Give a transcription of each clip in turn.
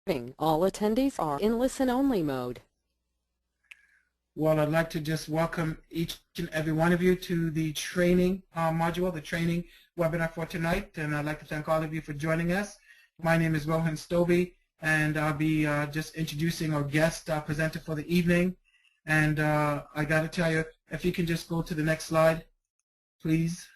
All attendees are in listen-only mode. Well, I'd like to just welcome each and every one of you to the training module, the training webinar for tonight, and I'd like to thank all of you for joining us. My name is Rohan Stovey, and I'll be just introducing our guest presenter for the evening. And I got to tell you, if you can just go to the next slide, please.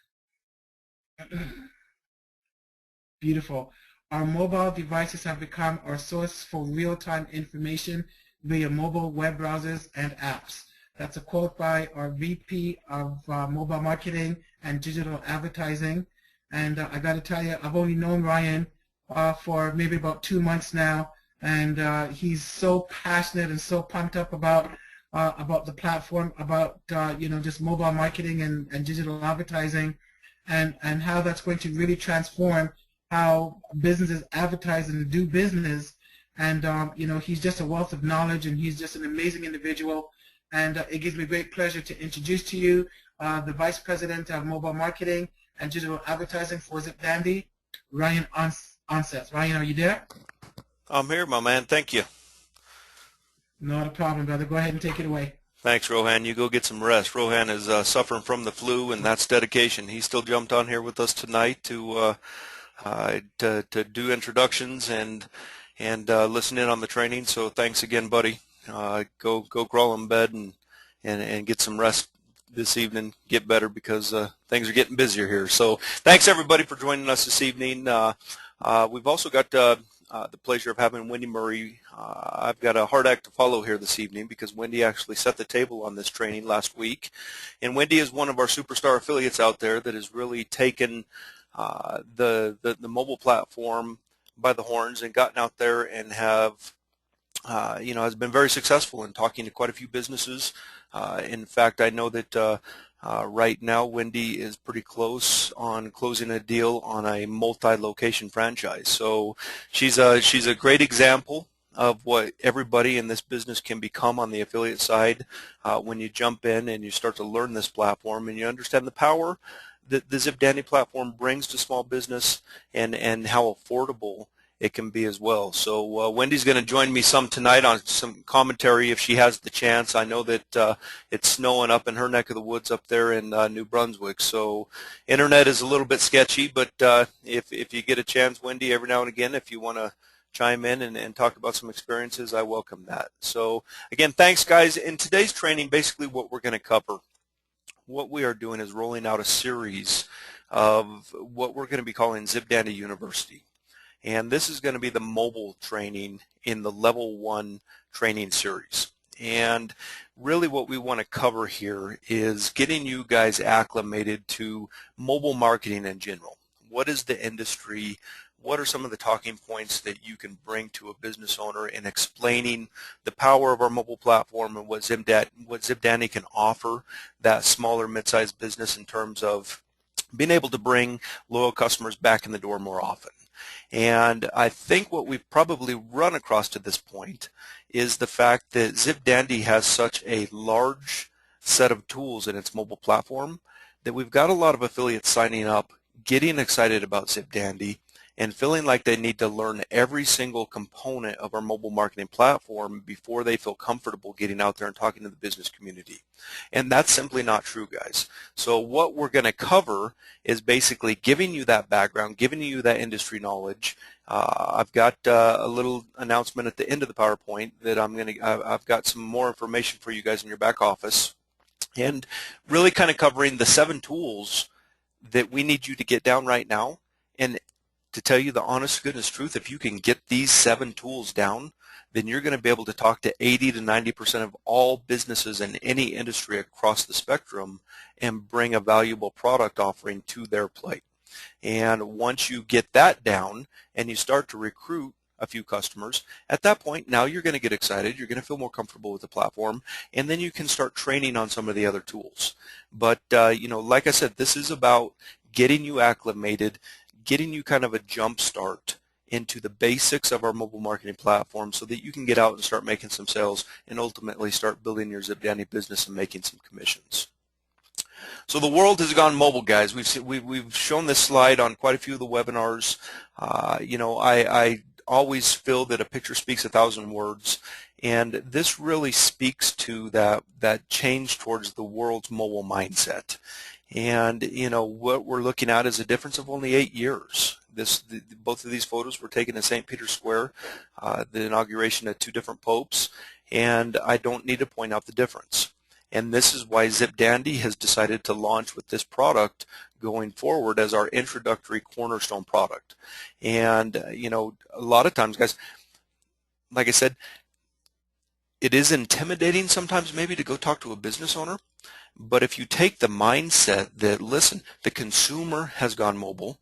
Beautiful. Our mobile devices have become our source for real-time information via mobile web browsers and apps. That's a quote by our VP of Mobile Marketing and Digital Advertising. And I got to tell you, I've only known Ryan for maybe about 2 months now, and he's so passionate and so pumped up about the platform, about just mobile marketing and digital advertising, and how that's going to really transform how businesses advertise and do business. And he's just a wealth of knowledge, and he's just an amazing individual. And it gives me great pleasure to introduce to you the Vice President of Mobile Marketing and Digital Advertising for ZipDandy, Ryan Onseth. Ryan, are you there? I'm here, my man. Thank you. Not a problem, brother. Go ahead and take it away. Thanks, Rohan. You go get some rest. Rohan is suffering from the flu, and that's dedication. He still jumped on here with us tonight to do introductions and listen in on the training. So thanks again, buddy. Go crawl in bed and get some rest this evening. Get better, because things are getting busier here. So thanks everybody for joining us this evening. We've also got the pleasure of having Wendy Murray. I've got a hard act to follow here this evening, because Wendy actually set the table on this training last week. And Wendy is one of our superstar affiliates out there that has really taken the mobile platform by the horns and gotten out there and have has been very successful in talking to quite a few businesses. In fact, I know that right now Wendy is pretty close on closing a deal on a multi-location franchise. So she's a great example of what everybody in this business can become on the affiliate side when you jump in and you start to learn this platform and you understand the power that the ZipDandy platform brings to small business and how affordable it can be as well. So Wendy's going to join me some tonight on some commentary if she has the chance. I know that it's snowing up in her neck of the woods up there in New Brunswick, so internet is a little bit sketchy, but if you get a chance, Wendy, every now and again, if you want to chime in and talk about some experiences, I welcome that. So again, thanks guys. In today's training, basically what we're going to cover, what we are doing is rolling out a series of what we're going to be calling ZipDandy University. And this is going to be the mobile training in the Level 1 training series. And really what we want to cover here is getting you guys acclimated to mobile marketing in general. What is the industry? What are some of the talking points that you can bring to a business owner in explaining the power of our mobile platform and what ZipDandy can offer that smaller mid-sized business in terms of being able to bring loyal customers back in the door more often. And I think what we've probably run across to this point is the fact that ZipDandy has such a large set of tools in its mobile platform that we've got a lot of affiliates signing up, getting excited about ZipDandy, and feeling like they need to learn every single component of our mobile marketing platform before they feel comfortable getting out there and talking to the business community. And that's simply not true, guys. So what we're going to cover is basically giving you that background, giving you that industry knowledge. I've got a little announcement at the end of the PowerPoint that I've got some more information for you guys in your back office, and really kind of covering the 7 tools that we need you to get down right now. And to tell you the honest goodness truth, if you can get these 7 tools down, then you're going to be able to talk to 80 to 90% of all businesses in any industry across the spectrum and bring a valuable product offering to their plate. And once you get that down and you start to recruit a few customers, at that point now you're going to get excited, you're going to feel more comfortable with the platform, and then you can start training on some of the other tools. But like I said, this is about getting you acclimated, getting you kind of a jump start into the basics of our mobile marketing platform so that you can get out and start making some sales and ultimately start building your ZipDandy business and making some commissions. So the world has gone mobile, guys. We've shown this slide on quite a few of the webinars. I always feel that a picture speaks 1,000 words, and this really speaks to that change towards the world's mobile mindset. And what we're looking at is a difference of only 8 years. Both of these photos were taken in St. Peter's Square, the inauguration of 2 different popes, and I don't need to point out the difference. And this is why ZipDandy has decided to launch with this product going forward as our introductory cornerstone product. And a lot of times, guys, like I said, it is intimidating sometimes maybe to go talk to a business owner, but if you take the mindset that, listen, the consumer has gone mobile,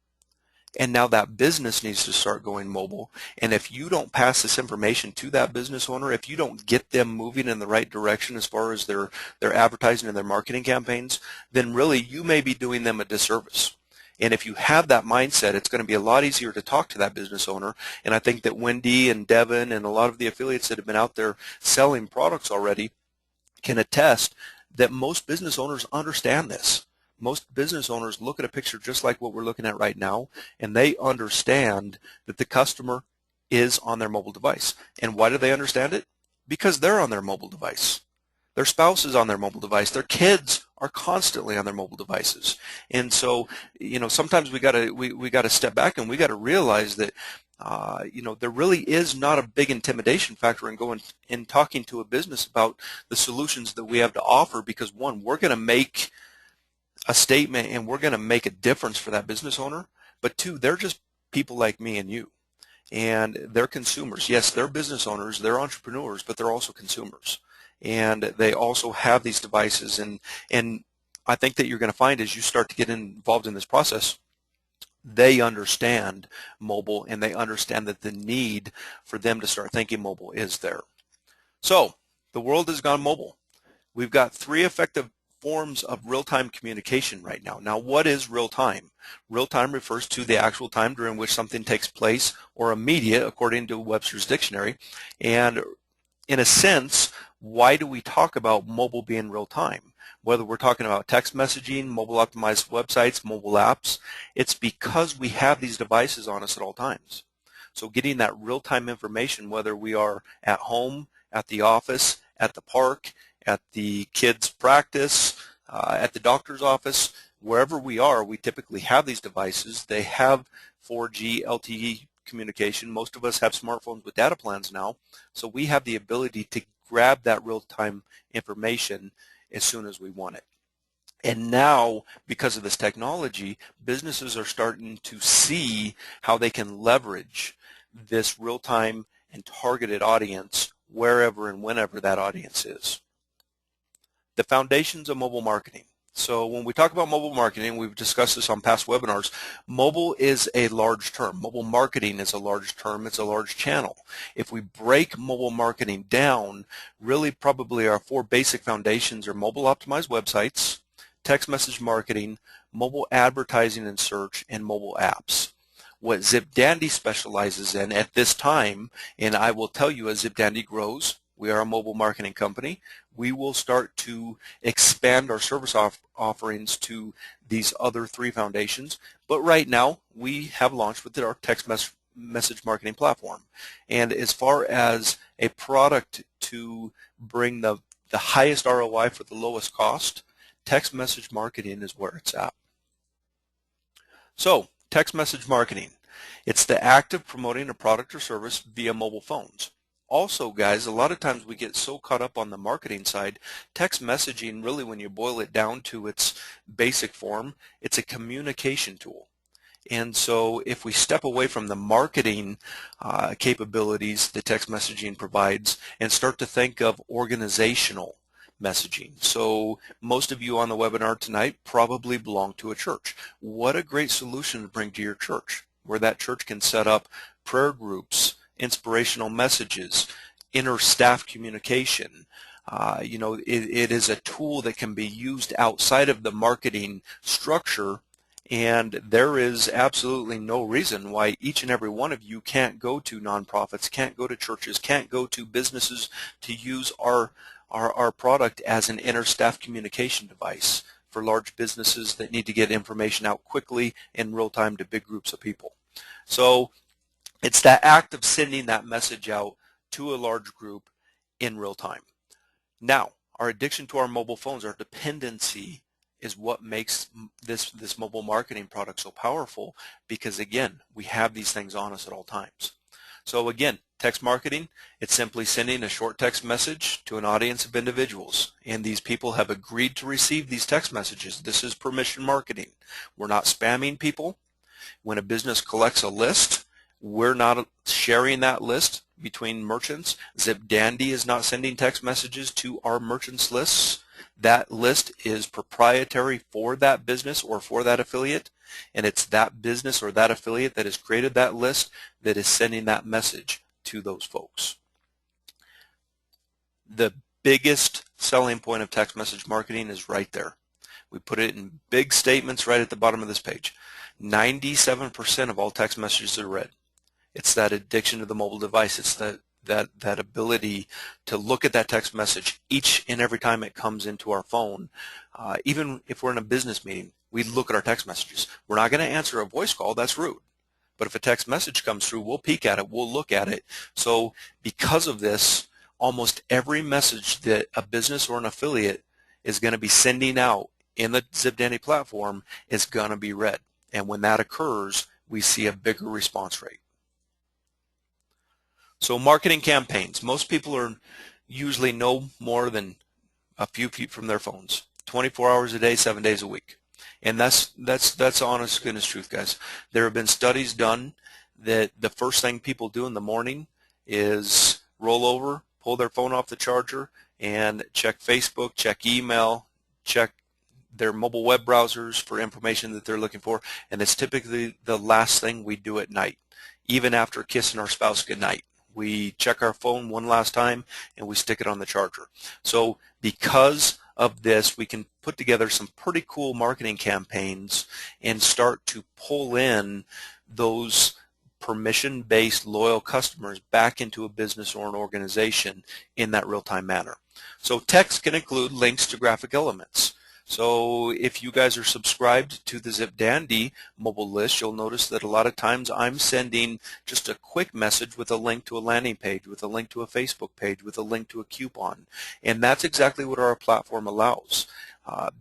and now that business needs to start going mobile, and if you don't pass this information to that business owner, if you don't get them moving in the right direction as far as their advertising and their marketing campaigns, then really you may be doing them a disservice. And if you have that mindset, it's going to be a lot easier to talk to that business owner. And I think that Wendy and Devin and a lot of the affiliates that have been out there selling products already can attest that most business owners understand this. Most business owners look at a picture just like what we're looking at right now, and they understand that the customer is on their mobile device. And why do they understand it? Because they're on their mobile device. Their spouse is on their mobile device. Their kids are constantly on their mobile devices. And so, sometimes we gotta step back and we gotta realize that there really is not a big intimidation factor in going and talking to a business about the solutions that we have to offer, because one, we're going to make a statement and we're going to make a difference for that business owner, but two, they're just people like me and you, and they're consumers. Yes, they're business owners, they're entrepreneurs, but they're also consumers, and they also have these devices. And I think that you're going to find as you start to get involved in this process, they understand mobile, and they understand that the need for them to start thinking mobile is there. So the world has gone mobile. We've got 3 effective forms of real-time communication right now. Now, what is real-time? Real-time refers to the actual time during which something takes place, or immediate, according to Webster's dictionary. And in a sense, why do we talk about mobile being real-time? Whether we're talking about text messaging, mobile optimized websites, mobile apps, it's because we have these devices on us at all times. So getting that real-time information, whether we are at home, at the office, at the park, at the kids' practice, at the doctor's office, wherever we are, we typically have these devices. They have 4G, LTE communication. Most of us have smartphones with data plans now, so we have the ability to grab that real-time information as soon as we want it. And now, because of this technology, businesses are starting to see how they can leverage this real-time and targeted audience wherever and whenever that audience is. The foundations of mobile marketing. So when we talk about mobile marketing, we've discussed this on past webinars, mobile is a large term. Mobile marketing is a large term. It's a large channel. If we break mobile marketing down, really probably our 4 basic foundations are mobile optimized websites, text message marketing, mobile advertising and search, and mobile apps. What ZipDandy specializes in at this time, and I will tell you as ZipDandy grows, we are a mobile marketing company, we will start to expand our service offerings to these other 3 foundations. But right now, we have launched with our text message marketing platform. And as far as a product to bring the highest ROI for the lowest cost, text message marketing is where it's at. So, text message marketing. It's the act of promoting a product or service via mobile phones. Also, guys, a lot of times we get so caught up on the marketing side. Text messaging, really, when you boil it down to its basic form, it's a communication tool. And so if we step away from the marketing capabilities that text messaging provides and start to think of organizational messaging. So most of you on the webinar tonight probably belong to a church. What a great solution to bring to your church, where that church can set up prayer groups, inspirational messages, inter-staff communication. It is a tool that can be used outside of the marketing structure, and there is absolutely no reason why each and every one of you can't go to nonprofits, can't go to churches, can't go to businesses to use our product as an inter-staff communication device for large businesses that need to get information out quickly in real time to big groups of people. So It's that act of sending that message out to a large group in real time. Now, our addiction to our mobile phones, our dependency, is what makes this mobile marketing product so powerful, because again, we have these things on us at all times. So again, text marketing, it's simply sending a short text message to an audience of individuals, and these people have agreed to receive these text messages. This is permission marketing. We're not spamming people. When a business collects a list, we're not sharing that list between merchants. ZipDandy is not sending text messages to our merchants' lists. That list is proprietary for that business or for that affiliate, and it's that business or that affiliate that has created that list that is sending that message to those folks. The biggest selling point of text message marketing is right there. We put it in big statements right at the bottom of this page. 97% of all text messages are read. It's that addiction to the mobile device. It's that ability to look at that text message each and every time it comes into our phone. Even if we're in a business meeting, we look at our text messages. We're not going to answer a voice call. That's rude. But if a text message comes through, we'll peek at it. We'll look at it. So because of this, almost every message that a business or an affiliate is going to be sending out in the ZipDandy platform is going to be read. And when that occurs, we see a bigger response rate. So marketing campaigns. Most people are usually no more than a few feet from their phones, 24 hours a day, 7 days a week. And that's honest goodness truth, guys. There have been studies done that the first thing people do in the morning is roll over, pull their phone off the charger, and check Facebook, check email, check their mobile web browsers for information that they're looking for, and it's typically the last thing we do at night. Even after kissing our spouse goodnight, we check our phone one last time and we stick it on the charger. So because of this, we can put together some pretty cool marketing campaigns and start to pull in those permission-based loyal customers back into a business or an organization in that real-time manner. So text can include links to graphic elements. So if you guys are subscribed to the ZipDandy mobile list, you'll notice that a lot of times I'm sending just a quick message with a link to a landing page, with a link to a Facebook page, with a link to a coupon. And that's exactly what our platform allows.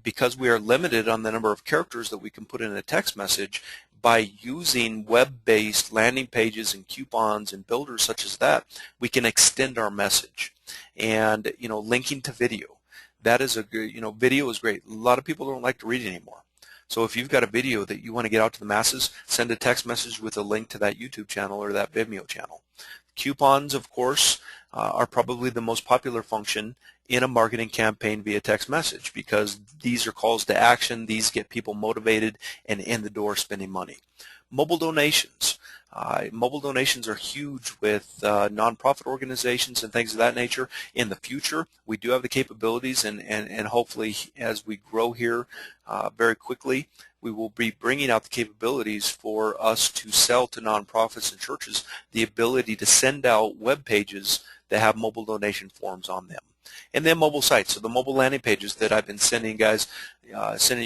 Because we are limited on the number of characters that we can put in a text message, by using web-based landing pages and coupons and builders such as that, we can extend our message. And, linking to video. That is a good, video is great. A lot of people don't like to read anymore. So if you've got a video that you want to get out to the masses, send a text message with a link to that YouTube channel or that Vimeo channel. Coupons, of course, are probably the most popular function in a marketing campaign via text message, because these are calls to action. These get people motivated and in the door spending money. Mobile donations. Mobile donations are huge with nonprofit organizations and things of that nature. In the future, we do have the capabilities, and hopefully as we grow here very quickly, we will be bringing out the capabilities for us to sell to nonprofits and churches the ability to send out web pages that have mobile donation forms on them. And then mobile sites, so the mobile landing pages that I've been sending you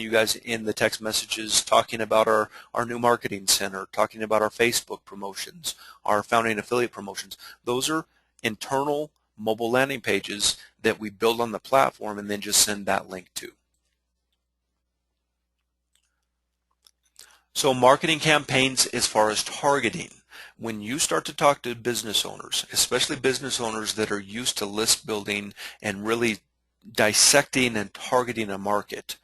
guys in the text messages, talking about our new marketing center, talking about our Facebook promotions, our founding affiliate promotions. Those are internal mobile landing pages that we build on the platform and then just send that link to. So marketing campaigns as far as targeting. When you start to talk to business owners, especially business owners that are used to list building and really dissecting and targeting a market,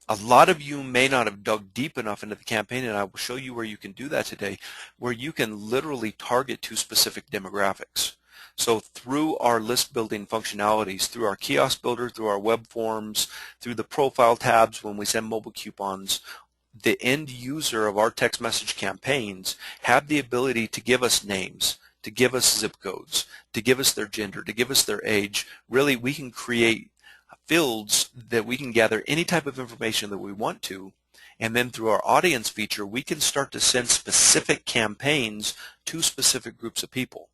a lot of you may not have dug deep enough into the campaign, and I will show you where you can do that today, where you can literally target to specific demographics. So through our list building functionalities, through our kiosk builder, through our web forms, through the profile tabs when we send mobile coupons, the end user of our text message campaigns have the ability to give us names, to give us zip codes, to give us their gender, to give us their age. Really, we can create fields that we can gather any type of information that we want to, and then through our audience feature, we can start to send specific campaigns to specific groups of people.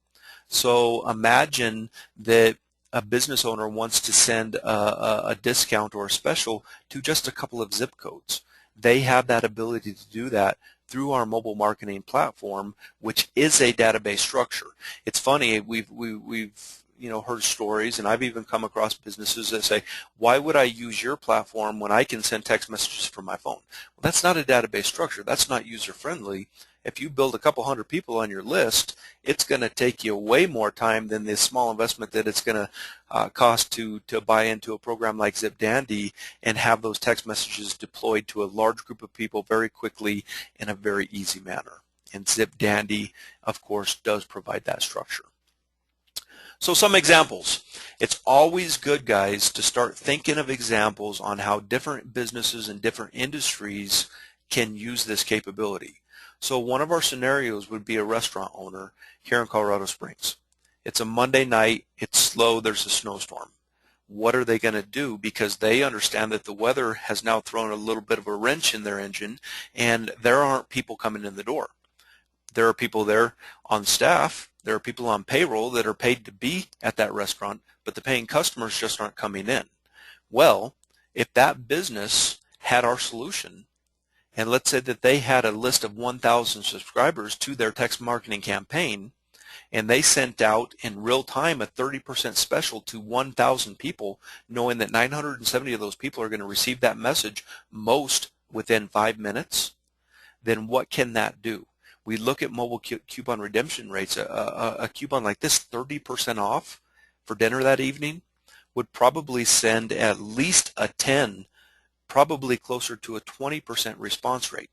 So imagine that a business owner wants to send a discount or a special to just a couple of zip codes. They have that ability to do that through our mobile marketing platform, which is a database structure. It's funny, we've heard stories, and I've even come across businesses that say, why would I use your platform when I can send text messages from my phone? Well, that's not a database structure. That's not user-friendly. If you build a couple hundred people on your list, it's going to take you way more time than the small investment that it's going to cost to buy into a program like ZipDandy and have those text messages deployed to a large group of people very quickly in a very easy manner. And ZipDandy, of course, does provide that structure. So some examples. It's always good, guys, to start thinking of examples on how different businesses and different industries can use this capability. So one of our scenarios would be a restaurant owner here in Colorado Springs. It's a Monday night, it's slow, there's a snowstorm. What are they going to do? Because they understand that the weather has now thrown a little bit of a wrench in their engine, and there aren't people coming in the door. There are people there on staff, there are people on payroll that are paid to be at that restaurant, but the paying customers just aren't coming in. Well, if that business had our solution, and let's say that they had a list of 1,000 subscribers to their text marketing campaign, and they sent out in real time a 30% special to 1,000 people, knowing that 970 of those people are going to receive that message most within 5 minutes, then what can that do? We look at mobile coupon redemption rates. A coupon like this, 30% off for dinner that evening, would probably send at least a 10, probably closer to a 20% response rate.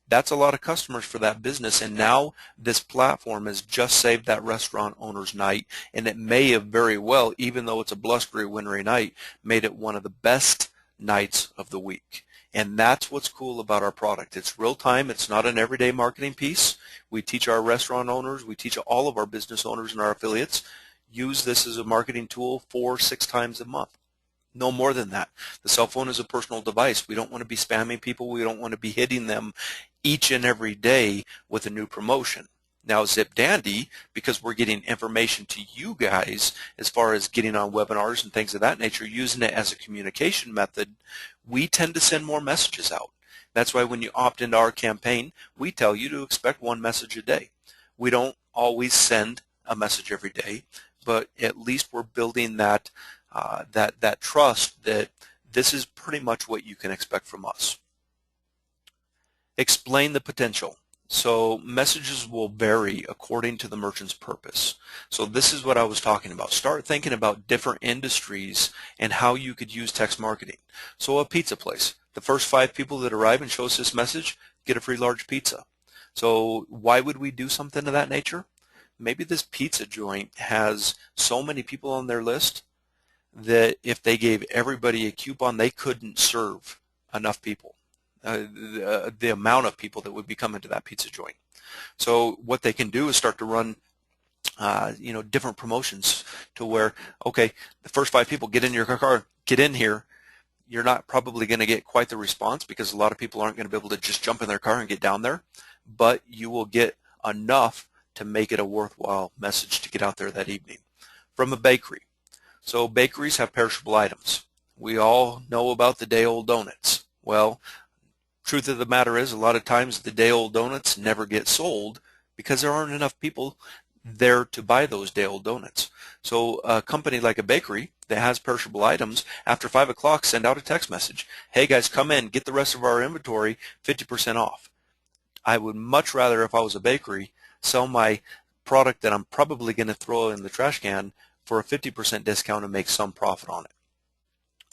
That's a lot of customers for that business, and now this platform has just saved that restaurant owner's night, and it may have very well, even though it's a blustery, wintry night, made it one of the best nights of the week. And that's what's cool about our product. It's real time. It's not an everyday marketing piece. We teach our restaurant owners, we teach all of our business owners and our affiliates, use this as a marketing tool 4-6 times a month. No more than that. The cell phone is a personal device. We don't want to be spamming people. We don't want to be hitting them each and every day with a new promotion. Now ZipDandy, because we're getting information to you guys as far as getting on webinars and things of that nature, using it as a communication method, we tend to send more messages out. That's why when you opt into our campaign, we tell you to expect 1 message a day. We don't always send a message every day, but at least we're building that that trust that this is pretty much what you can expect from us. Explain the potential. So messages will vary according to the merchant's purpose. So this is what I was talking about. Start thinking about different industries and how you could use text marketing. So a pizza place. The first 5 people that arrive and show us this message get a free large pizza. So why would we do something of that nature? Maybe this pizza joint has so many people on their list that if they gave everybody a coupon, they couldn't serve enough people, the amount of people that would be coming to that pizza joint. So what they can do is start to run different promotions to where, okay, the first 5 people get in your car, get in here. You're not probably going to get quite the response because a lot of people aren't going to be able to just jump in their car and get down there, but you will get enough to make it a worthwhile message to get out there that evening. From a bakery. So bakeries have perishable items. We all know about the day-old donuts. Well, truth of the matter is a lot of times the day-old donuts never get sold because there aren't enough people there to buy those day-old donuts. So a company like a bakery that has perishable items, after 5 o'clock, send out a text message. Hey guys, come in, get the rest of our inventory 50% off. I would much rather, if I was a bakery, sell my product that I'm probably going to throw in the trash can for a 50% discount and make some profit on it.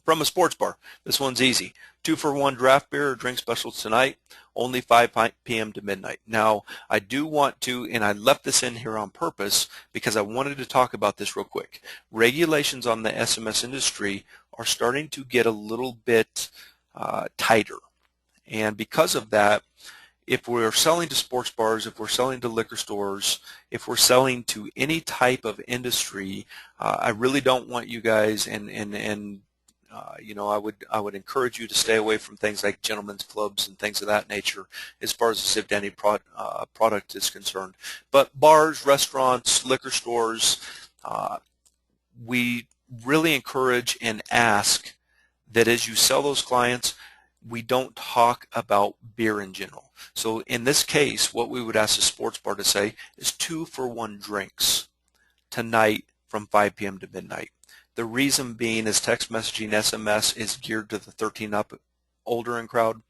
From a sports bar, this one's easy. 2-for-1 draft beer or drink specials tonight, only 5 p.m. to midnight. Now, I do want to, and I left this in here on purpose because I wanted to talk about this real quick. Regulations on the SMS industry are starting to get a little bit tighter. And because of that, if we're selling to sports bars, if we're selling to liquor stores, if we're selling to any type of industry, I really don't want you guys, I would encourage you to stay away from things like gentlemen's clubs and things of that nature as far as the ZipDandy product is concerned. But bars, restaurants, liquor stores, we really encourage and ask that as you sell those clients, we don't talk about beer in general. So in this case, what we would ask the sports bar to say is 2-for-1 drinks tonight from 5 p.m. to midnight. The reason being is text messaging SMS is geared to the 13 up older in crowd,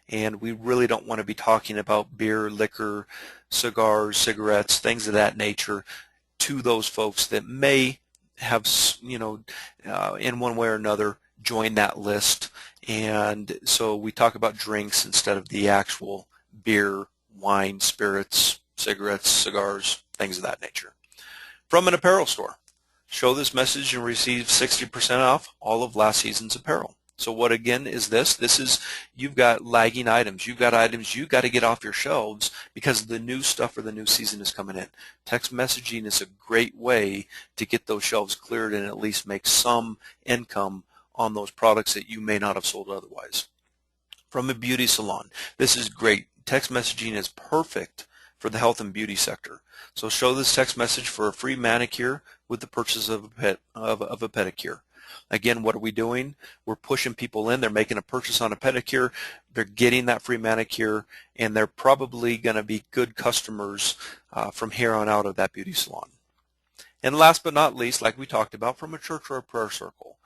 and we really don't want to be talking about beer, liquor, cigars, cigarettes, things of that nature to those folks that may have, in one way or another, joined that list. And so we talk about drinks instead of the actual beer, wine, spirits, cigarettes, cigars, things of that nature. From an apparel store, show this message and receive 60% off all of last season's apparel. So what again is this? This is, you've got lagging items. You've got items you got to get off your shelves because the new stuff for the new season is coming in. Text messaging is a great way to get those shelves cleared and at least make some income on those products that you may not have sold otherwise. From a beauty salon, this is great. Text messaging is perfect for the health and beauty sector. So show this text message for a free manicure with the purchase of a pedicure. Again, what are we doing? We're pushing people in. They're making a purchase on a pedicure. They're getting that free manicure, and they're probably going to be good customers from here on out of that beauty salon. And last but not least, like we talked about, from a church or a prayer circle.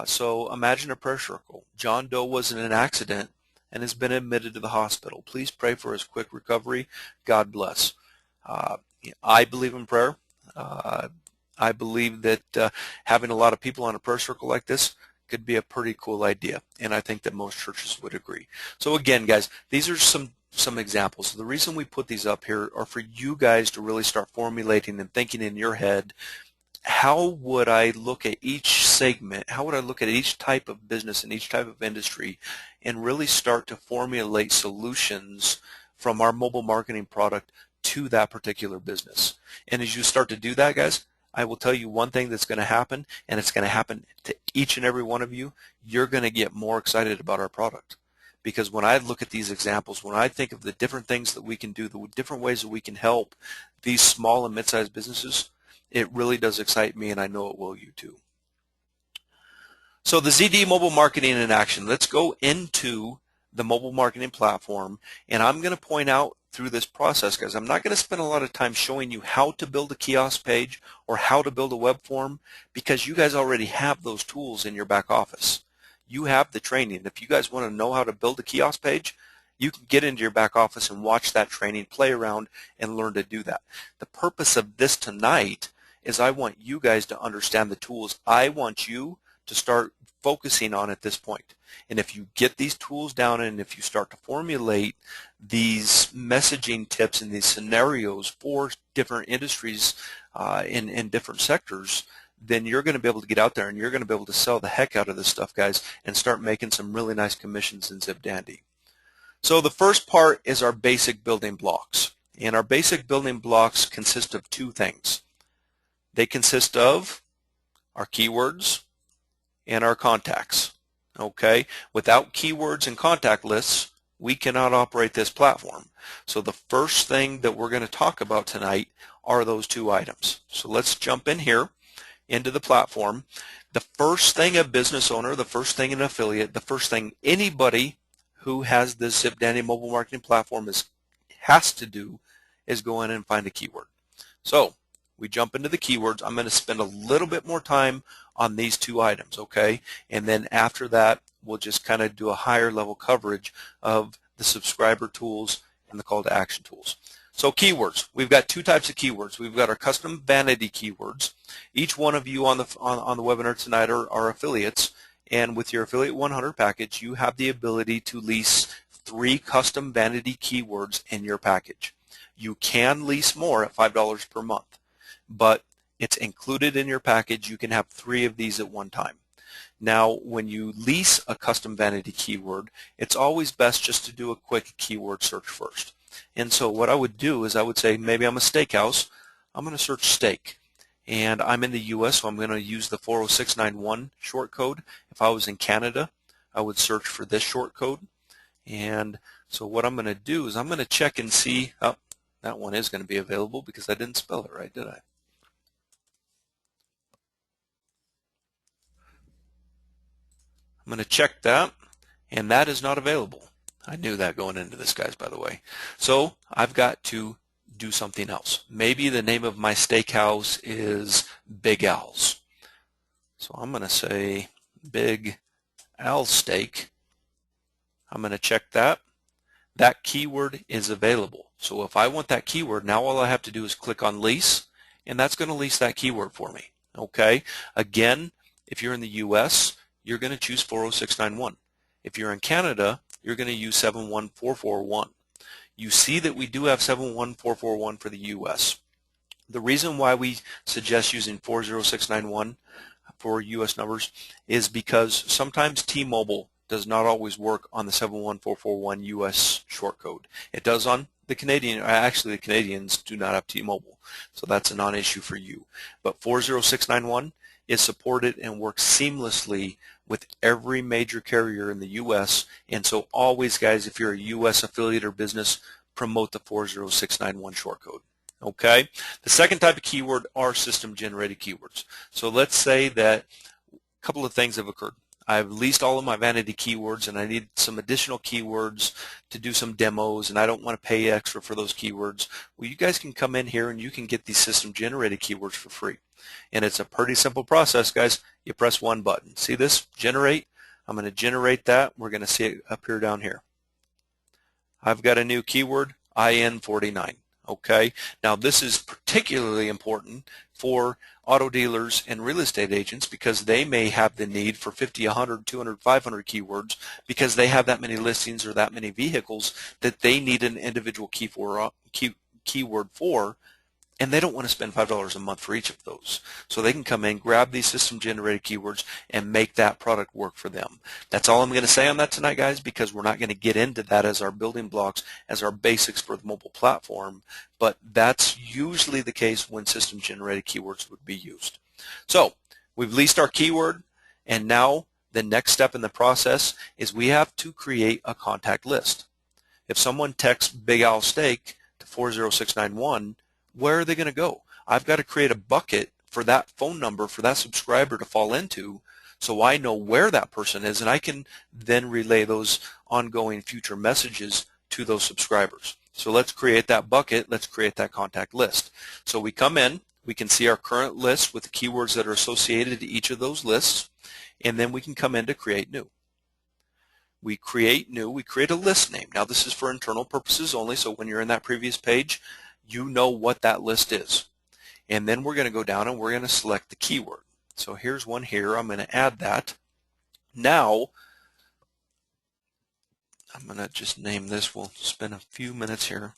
So imagine a prayer circle. John Doe was in an accident and has been admitted to the hospital. Please pray for his quick recovery. God bless. I believe in prayer. I believe that having a lot of people on a prayer circle like this could be a pretty cool idea, and I think that most churches would agree. So again, guys, these are some examples. The reason we put these up here are for you guys to really start formulating and thinking in your head, how would I look at each segment, how would I look at each type of business and each type of industry, and really start to formulate solutions from our mobile marketing product to that particular business. And as you start to do that, guys, I will tell you one thing that's going to happen, and it's going to happen to each and every one of you. You're going to get more excited about our product. Because when I look at these examples, when I think of the different things that we can do, the different ways that we can help these small and mid-sized businesses, it really does excite me, and I know it will you too. So the ZD Mobile Marketing in Action. Let's go into the mobile marketing platform, and I'm going to point out through this process, guys. I'm not going to spend a lot of time showing you how to build a kiosk page or how to build a web form, because you guys already have those tools in your back office. You have the training. If you guys want to know how to build a kiosk page, you can get into your back office and watch that training, play around, and learn to do that. The purpose of this tonight is I want you guys to understand the tools I want you to start focusing on at this point. And if you get these tools down and if you start to formulate these messaging tips and these scenarios for different industries in different sectors, then you're going to be able to get out there and you're going to be able to sell the heck out of this stuff, guys, and start making some really nice commissions in ZipDandy. So the first part is our basic building blocks. And our basic building blocks consist of two things. They consist of our keywords and our contacts. Okay? Without keywords and contact lists, we cannot operate this platform. So the first thing that we're going to talk about tonight are those two items. So let's jump in here into the platform. The first thing a business owner, the first thing an affiliate, the first thing anybody who has this ZipDandy mobile marketing platform has to do is go in and find a keyword. So we jump into the keywords. I'm going to spend a little bit more time on these two items, okay? And then after that, we'll just kind of do a higher level coverage of the subscriber tools and the call to action tools. So keywords, we've got two types of keywords. We've got our custom vanity keywords. Each one of you on the webinar tonight are affiliates, and with your Affiliate 100 package, you have the ability to lease 3 custom vanity keywords in your package. You can lease more at $5 per month, but it's included in your package. You can have 3 of these at one time. Now, when you lease a custom vanity keyword, it's always best just to do a quick keyword search first. And so what I would do is I would say, maybe I'm a steakhouse. I'm going to search steak. And I'm in the U.S., so I'm going to use the 40691 short code. If I was in Canada, I would search for this short code. And so what I'm going to do is I'm going to check and see, oh, that one is going to be available because I didn't spell it right, did I? I'm going to check that, and that is not available. I knew that going into this, guys, by the way. So I've got to do something else. Maybe the name of my steakhouse is Big Al's. So I'm going to say Big Al Steak. I'm going to check that. That keyword is available. So if I want that keyword, now all I have to do is click on lease, and that's going to lease that keyword for me. Okay. Again, if you're in the US, you're going to choose 40691. If you're in Canada, you're going to use 71441. You see that we do have 71441 for the US. The reason why we suggest using 40691 for US numbers is because sometimes T-Mobile does not always work on the 71441 US short code. It does on the Canadian. Actually, the Canadians do not have T-Mobile, so that's a non-issue for you. But 40691 is supported and works seamlessly with every major carrier in the US, and so always, guys, if you're a US affiliate or business, promote the 40691 short code. Okay. The second type of keyword are system generated keywords. So let's say that a couple of things have occurred. I've leased all of my vanity keywords and I need some additional keywords to do some demos, and I don't want to pay extra for those keywords. Well, you guys can come in here and you can get these system generated keywords for free. And it's a pretty simple process, guys. You press one button. See this? Generate. I'm going to generate that. We're going to see it up here down here. I've got a new keyword, IN49. Okay. Now this is particularly important for auto dealers and real estate agents because they may have the need for 50, 100, 200, 500 keywords because they have that many listings or that many vehicles that they need an individual keyword for, and they don't want to spend $5 a month for each of those. So they can come in, grab these system generated keywords, and make that product work for them. That's all I'm going to say on that tonight, guys, because we're not going to get into that as our building blocks, as our basics for the mobile platform, but that's usually the case when system generated keywords would be used. So we've leased our keyword, and now the next step in the process is we have to create a contact list. If someone texts Big Al Steak to 40691, where are they going to go? I've got to create a bucket for that phone number for that subscriber to fall into so I know where that person is, and I can then relay those ongoing future messages to those subscribers. So let's create that bucket. Let's create that contact list. So we come in, we can see our current list with the keywords that are associated to each of those lists, and then we can come in to create new. We create new, we create a list name. Now this is for internal purposes only, so when you're in that previous page, you know what that list is. And then we're going to go down and we're going to select the keyword. So here's one here. I'm going to add that. Now, I'm going to just name this. We'll spend a few minutes here.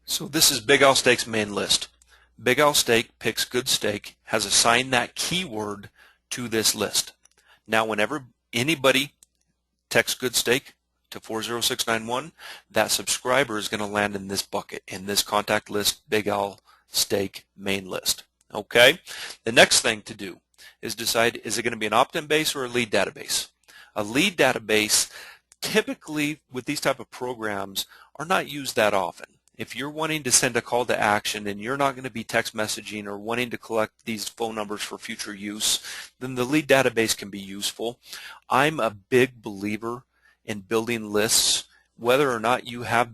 So this is Big Al Steak's main list. Big Al Steak picks good steak, has assigned that keyword to this list. Now, whenever anybody text good steak to 40691, that subscriber is going to land in this bucket, in this contact list, Big Al Steak main list. Okay? The next thing to do is decide, is it going to be an opt-in base or a lead database? A lead database, typically with these type of programs, are not used that often. If you're wanting to send a call to action and you're not going to be text messaging or wanting to collect these phone numbers for future use, then the lead database can be useful. I'm a big believer in building lists, whether or not you have,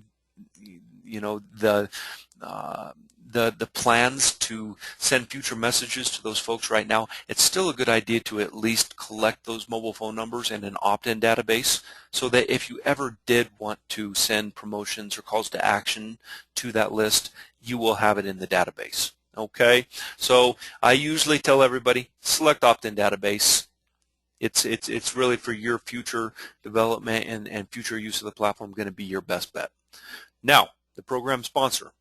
the plans to send future messages to those folks right now. It's still a good idea to at least collect those mobile phone numbers in an opt-in database so that if you ever did want to send promotions or calls to action to that list, you will have it in the database. Okay, so I usually tell everybody, select opt-in database. It's really for your future development and future use of the platform going to be your best bet. Now, the program sponsor.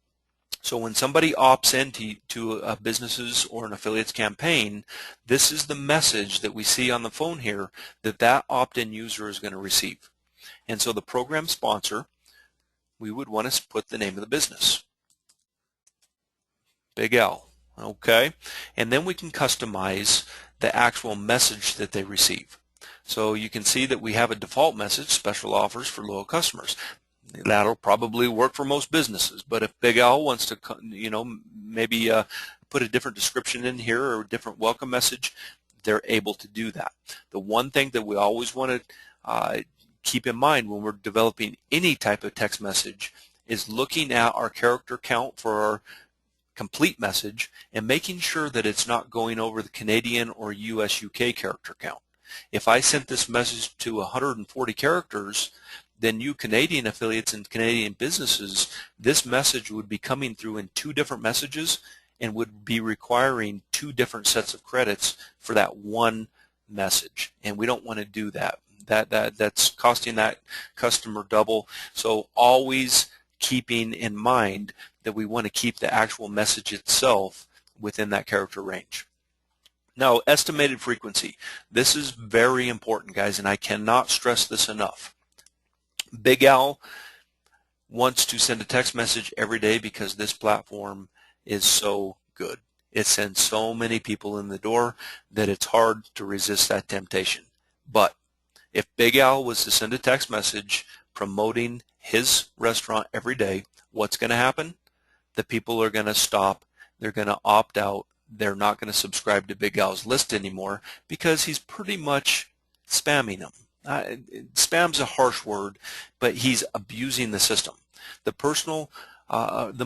So when somebody opts into a business's or an affiliate's campaign, this is the message that we see on the phone here that opt-in user is going to receive. And so the program sponsor, we would want to put the name of the business, Big Al. Okay, and then we can customize the actual message that they receive. So you can see that we have a default message, special offers for loyal customers. That'll probably work for most businesses, but if Big Al wants to, maybe put a different description in here or a different welcome message, they're able to do that. The one thing that we always want to keep in mind when we're developing any type of text message is looking at our character count for our complete message and making sure that it's not going over the Canadian or US UK character count. If I sent this message to 140 characters, then you Canadian affiliates and Canadian businesses, this message would be coming through in 2 different messages and would be requiring 2 different sets of credits for that one message. And we don't want to do that. That's costing that customer double. So always keeping in mind that we want to keep the actual message itself within that character range. Now, estimated frequency. This is very important, guys, and I cannot stress this enough. Big Al wants to send a text message every day because this platform is so good. It sends so many people in the door that it's hard to resist that temptation. But if Big Al was to send a text message promoting his restaurant every day, what's going to happen? The people are going to stop. They're going to opt out. They're not going to subscribe to Big Al's list anymore because he's pretty much spamming them. Spam's a harsh word, but he's abusing the system. The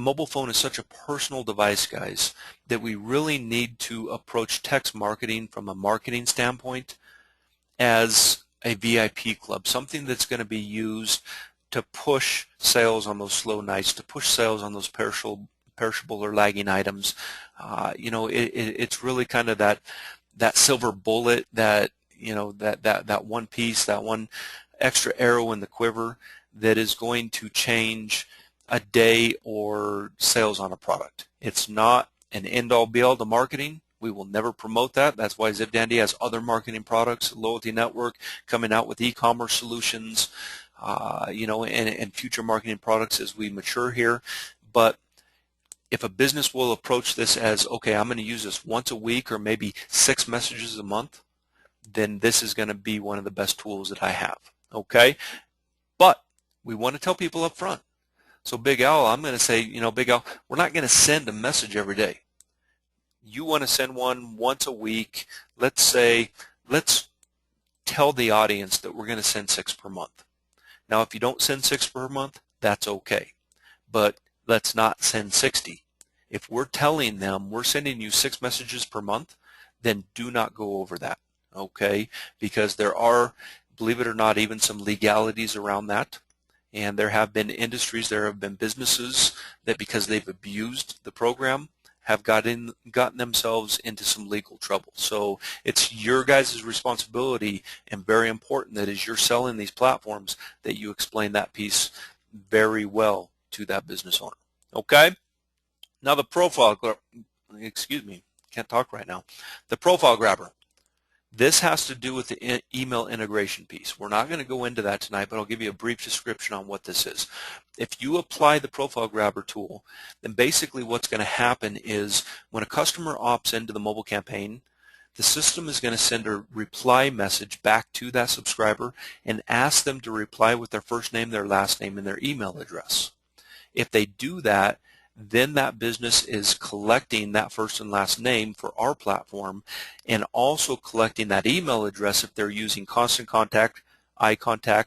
mobile phone is such a personal device, guys, that we really need to approach text marketing from a marketing standpoint as a VIP club, something that's going to be used to push sales on those slow nights, to push sales on those perishable or lagging items. It's really kind of that silver bullet, that one piece, that one extra arrow in the quiver that is going to change a day or sales on a product. It's not an end-all be-all to marketing. We will never promote that. That's why ZipDandy has other marketing products, Loyalty Network, coming out with e-commerce solutions, and future marketing products as we mature here. But if a business will approach this as, okay, I'm going to use this once a week or maybe 6 messages a month, then this is going to be one of the best tools that I have. Okay? But we want to tell people up front. So Big Al, I'm going to say, Big Al, we're not going to send a message every day. You want to send one once a week. Let's tell the audience that we're going to send 6 per month. Now, if you don't send 6 per month, that's okay. But let's not send 60. If we're telling them we're sending you 6 messages per month, then do not go over that, okay? Because there are, believe it or not, even some legalities around that. And there have been industries, there have been businesses that because they've abused the program have gotten themselves into some legal trouble. So it's your guys' responsibility, and very important that as you're selling these platforms that you explain that piece very well to that business owner. Okay? Now the profile, excuse me, can't talk right now. The profile grabber. This has to do with the email integration piece. We're not going to go into that tonight, but I'll give you a brief description on what this is. If you apply the profile grabber tool, then basically what's going to happen is when a customer opts into the mobile campaign, the system is going to send a reply message back to that subscriber and ask them to reply with their first name, their last name, and their email address. If they do that, then that business is collecting that first and last name for our platform and also collecting that email address if they're using Constant Contact, iContact,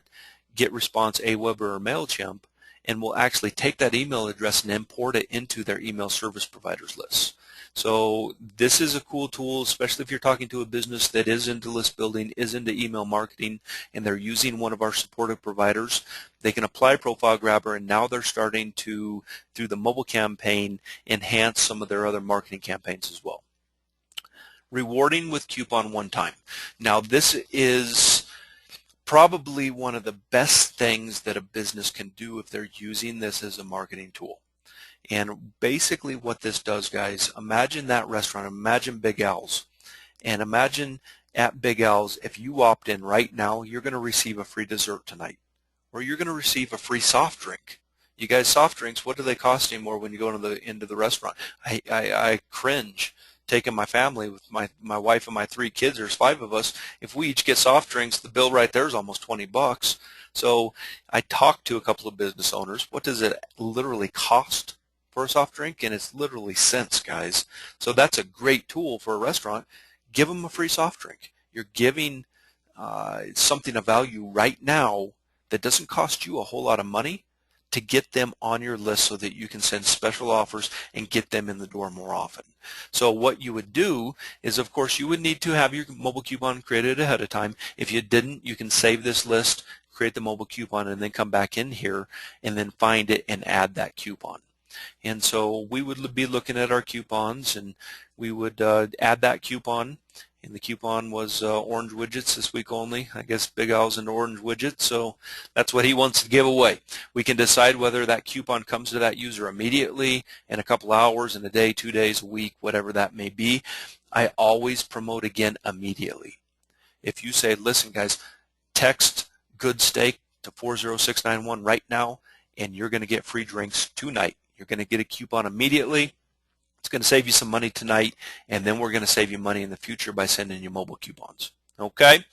GetResponse, Aweber, or MailChimp, and will actually take that email address and import it into their email service providers list. So this is a cool tool, especially if you're talking to a business that is into list building, is into email marketing, and they're using one of our supportive providers. They can apply Profile Grabber, and now they're starting to, through the mobile campaign, enhance some of their other marketing campaigns as well. Rewarding with coupon one time. Now this is probably one of the best things that a business can do if they're using this as a marketing tool. And basically what this does, guys, imagine that restaurant, imagine Big Al's, and imagine at Big Al's, if you opt in right now, you're going to receive a free dessert tonight, or you're going to receive a free soft drink. You guys, soft drinks, what do they cost anymore when you go into the restaurant? I cringe taking my family with my wife and my 3 kids. There's 5 of us. If we each get soft drinks, the bill right there is almost 20 bucks. So I talked to a couple of business owners. What does it literally cost for a soft drink, and it's literally cents, guys. So that's a great tool for a restaurant. Give them a free soft drink. You're giving something of value right now that doesn't cost you a whole lot of money to get them on your list so that you can send special offers and get them in the door more often. So what you would do is, of course, you would need to have your mobile coupon created ahead of time. If you didn't, you can save this list, create the mobile coupon, and then come back in here and then find it and add that coupon. And so we would be looking at our coupons, and we would add that coupon. And the coupon was orange widgets this week only. I guess Big Al's an orange widget, so that's what he wants to give away. We can decide whether that coupon comes to that user immediately, in a couple hours, in a day, 2 days, a week, whatever that may be. I always promote again immediately. If you say, listen guys, text good steak to 40691 right now, and you're going to get free drinks tonight. You're going to get a coupon immediately. It's going to save you some money tonight, and then we're going to save you money in the future by sending you mobile coupons. Okay?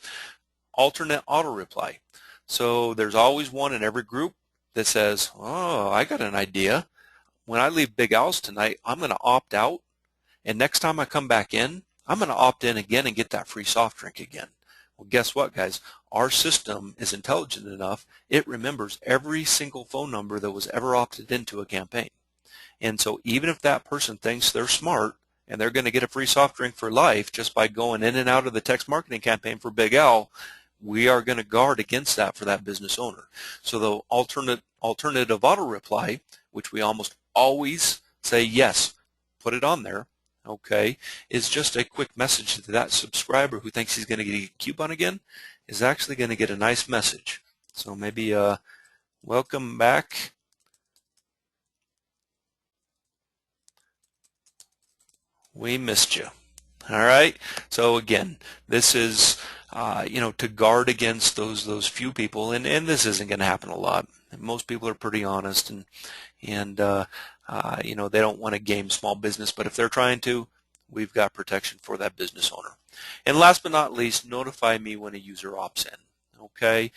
Alternate auto reply. So there's always one in every group that says, oh, I got an idea. When I leave Big Al's tonight, I'm going to opt out, and next time I come back in, I'm going to opt in again and get that free soft drink again. Well, guess what, guys? Our system is intelligent enough. It remembers every single phone number that was ever opted into a campaign. And so even if that person thinks they're smart and they're going to get a free soft drink for life just by going in and out of the text marketing campaign for Big Al, we are going to guard against that for that business owner. So the alternative auto reply, which we almost always say yes, put it on there, okay, is just a quick message to that subscriber who thinks he's going to get a coupon again, is actually going to get a nice message. So maybe welcome back. We missed you. All right. So again, this is to guard against those few people, and this isn't going to happen a lot. Most people are pretty honest, and they don't want to game small business. But if they're trying to, we've got protection for that business owner. And last but not least, notify me when a user opts in. Okay.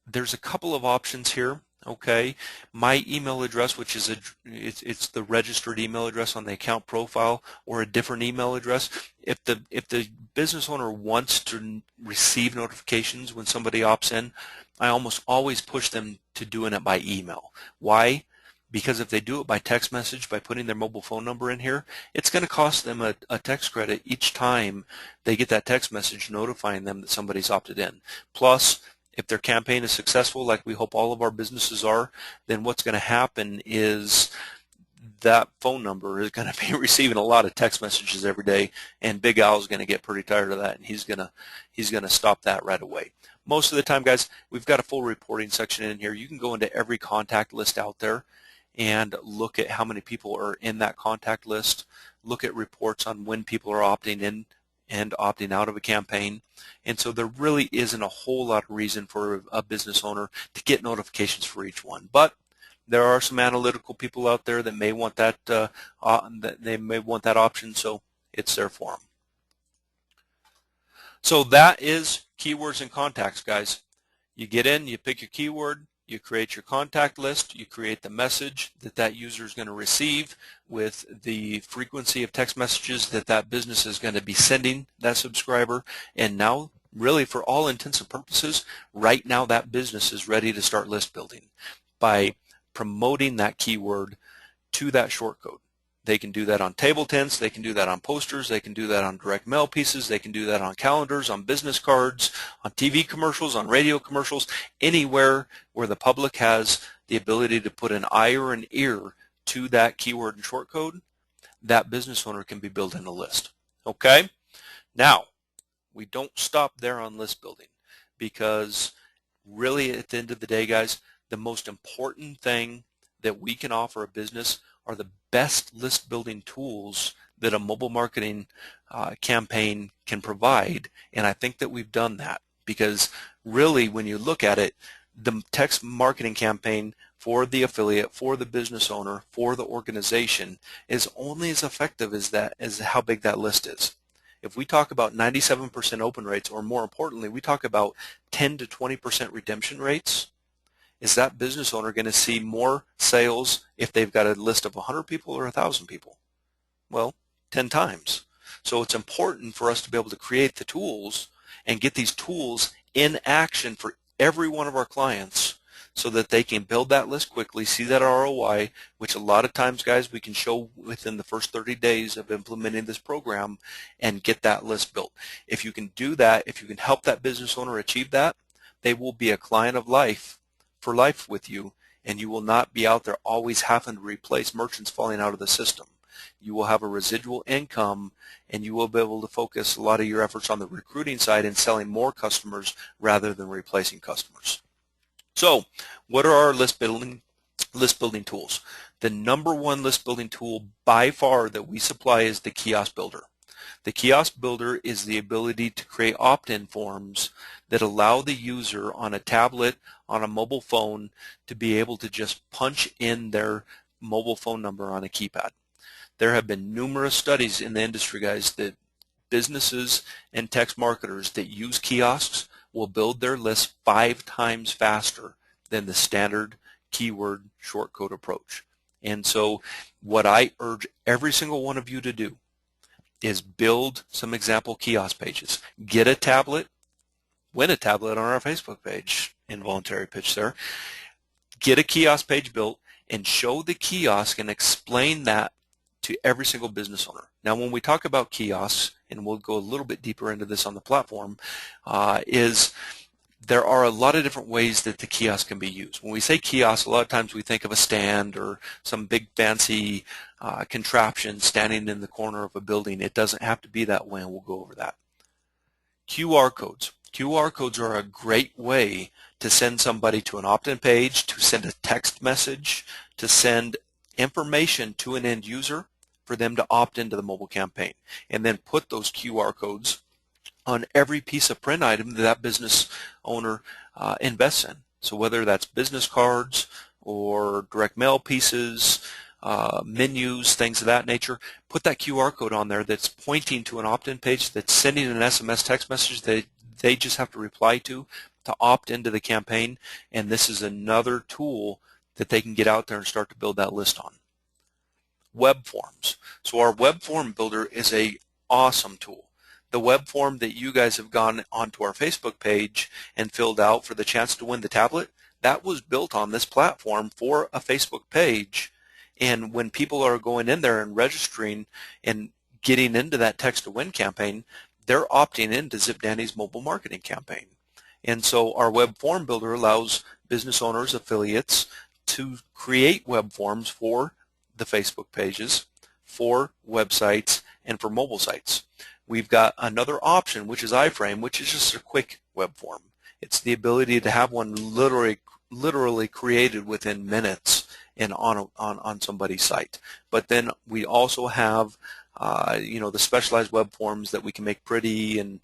There's a couple of options here. Okay, my email address, which is it's the registered email address on the account profile, or a different email address. If the business owner wants to receive notifications when somebody opts in, I almost always push them to doing it by email. Why? Because if they do it by text message, by putting their mobile phone number in here, it's going to cost them a text credit each time they get that text message notifying them that somebody's opted in. Plus, if their campaign is successful, like we hope all of our businesses are, then what's going to happen is that phone number is going to be receiving a lot of text messages every day, and Big Al is going to get pretty tired of that, and he's going to stop that right away. Most of the time, guys, we've got a full reporting section in here. You can go into every contact list out there and look at how many people are in that contact list, look at reports on when people are opting in and opting out of a campaign. And so there really isn't a whole lot of reason for a business owner to get notifications for each one. But there are some analytical people out there that may want that option, so it's there for them. So that is keywords and contacts, guys. You get in, you pick your keyword, you create your contact list, you create the message that user is going to receive with the frequency of text messages that business is going to be sending that subscriber, and now really for all intents and purposes, right now that business is ready to start list building by promoting that keyword to that short code. They can do that on table tents, they can do that on posters, they can do that on direct mail pieces, they can do that on calendars, on business cards, on TV commercials, on radio commercials, anywhere where the public has the ability to put an eye or an ear to that keyword and short code, that business owner can be building a list. Okay? Now, we don't stop there on list building, because really at the end of the day, guys, the most important thing that we can offer a business are the best list building tools that a mobile marketing campaign can provide. And I think that we've done that, because really when you look at it, the text marketing campaign for the affiliate, for the business owner, for the organization is only as effective as how big that list is. If we talk about 97% open rates, or more importantly, we talk about 10 to 20% redemption rates, is that business owner going to see more sales if they've got a list of 100 people or 1,000 people? Well, 10 times. So it's important for us to be able to create the tools and get these tools in action for every one of our clients so that they can build that list quickly, see that ROI, which a lot of times, guys, we can show within the first 30 days of implementing this program and get that list built. If you can do that, if you can help that business owner achieve that, they will be a client of life for life with you, and you will not be out there always having to replace merchants falling out of the system. You will have a residual income, and you will be able to focus a lot of your efforts on the recruiting side and selling more customers rather than replacing customers. So what are our list building tools? The number one list building tool by far that we supply is the Kiosk Builder. The Kiosk Builder is the ability to create opt-in forms that allow the user on a tablet, on a mobile phone, to be able to just punch in their mobile phone number on a keypad. There have been numerous studies in the industry, guys, that businesses and text marketers that use kiosks will build their list 5 times faster than the standard keyword shortcode approach. And so what I urge every single one of you to do is build some example kiosk pages. Get a tablet, win a tablet on our Facebook page, involuntary pitch there. Get a kiosk page built and show the kiosk and explain that to every single business owner. Now, when we talk about kiosks, and we'll go a little bit deeper into this on the platform, is there are a lot of different ways that the kiosk can be used. When we say kiosk, a lot of times we think of a stand or some big fancy contraption standing in the corner of a building. It doesn't have to be that way, and we'll go over that. QR codes. QR codes are a great way to send somebody to an opt-in page, to send a text message, to send information to an end user for them to opt into the mobile campaign, and then put those QR codes on every piece of print item that business owner invests in. So whether that's business cards or direct mail pieces, menus, things of that nature, put that QR code on there that's pointing to an opt-in page, that's sending an SMS text message that they just have to reply to opt into the campaign, and this is another tool that they can get out there and start to build that list on. Web forms. So our web form builder is a awesome tool. The web form that you guys have gone onto our Facebook page and filled out for the chance to win the tablet, that was built on this platform for a Facebook page. And when people are going in there and registering and getting into that text to win campaign, they're opting into Zip Dandy's mobile marketing campaign. And so our web form builder allows business owners, affiliates, to create web forms for the Facebook pages, for websites, and for mobile sites. We've got another option, which is iFrame, which is just a quick web form. It's the ability to have one literally created within minutes and on somebody's site. But then we also have the specialized web forms that we can make pretty and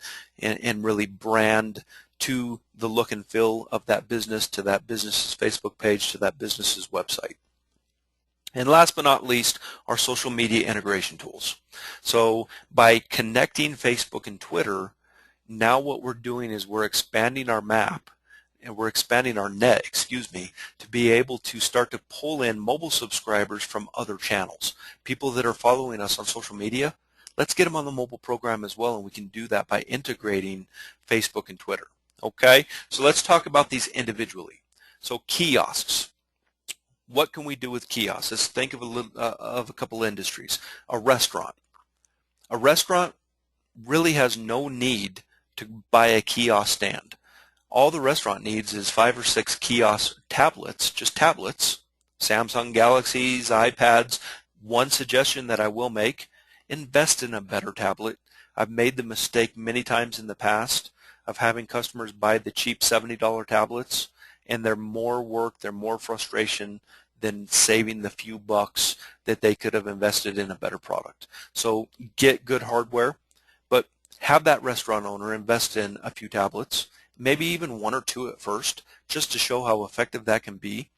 really brand to the look and feel of that business, to that business's Facebook page, to that business's website. And last but not least, our social media integration tools. So by connecting Facebook and Twitter, now what we're doing is we're expanding our map, and we're expanding our net, to be able to start to pull in mobile subscribers from other channels. People that are following us on social media, let's get them on the mobile program as well, and we can do that by integrating Facebook and Twitter. Okay, so let's talk about these individually. So kiosks. What can we do with kiosks? Let's think of a couple industries. A restaurant. A restaurant really has no need to buy a kiosk stand. All the restaurant needs is 5 or 6 kiosk tablets, just tablets, Samsung Galaxies, iPads. One suggestion that I will make, invest in a better tablet. I've made the mistake many times in the past of having customers buy the cheap $70 tablets, and they're more work, they're more frustration than saving the few bucks that they could have invested in a better product. So get good hardware, but have that restaurant owner invest in a few tablets, maybe even 1 or 2 at first, just to show how effective that can be.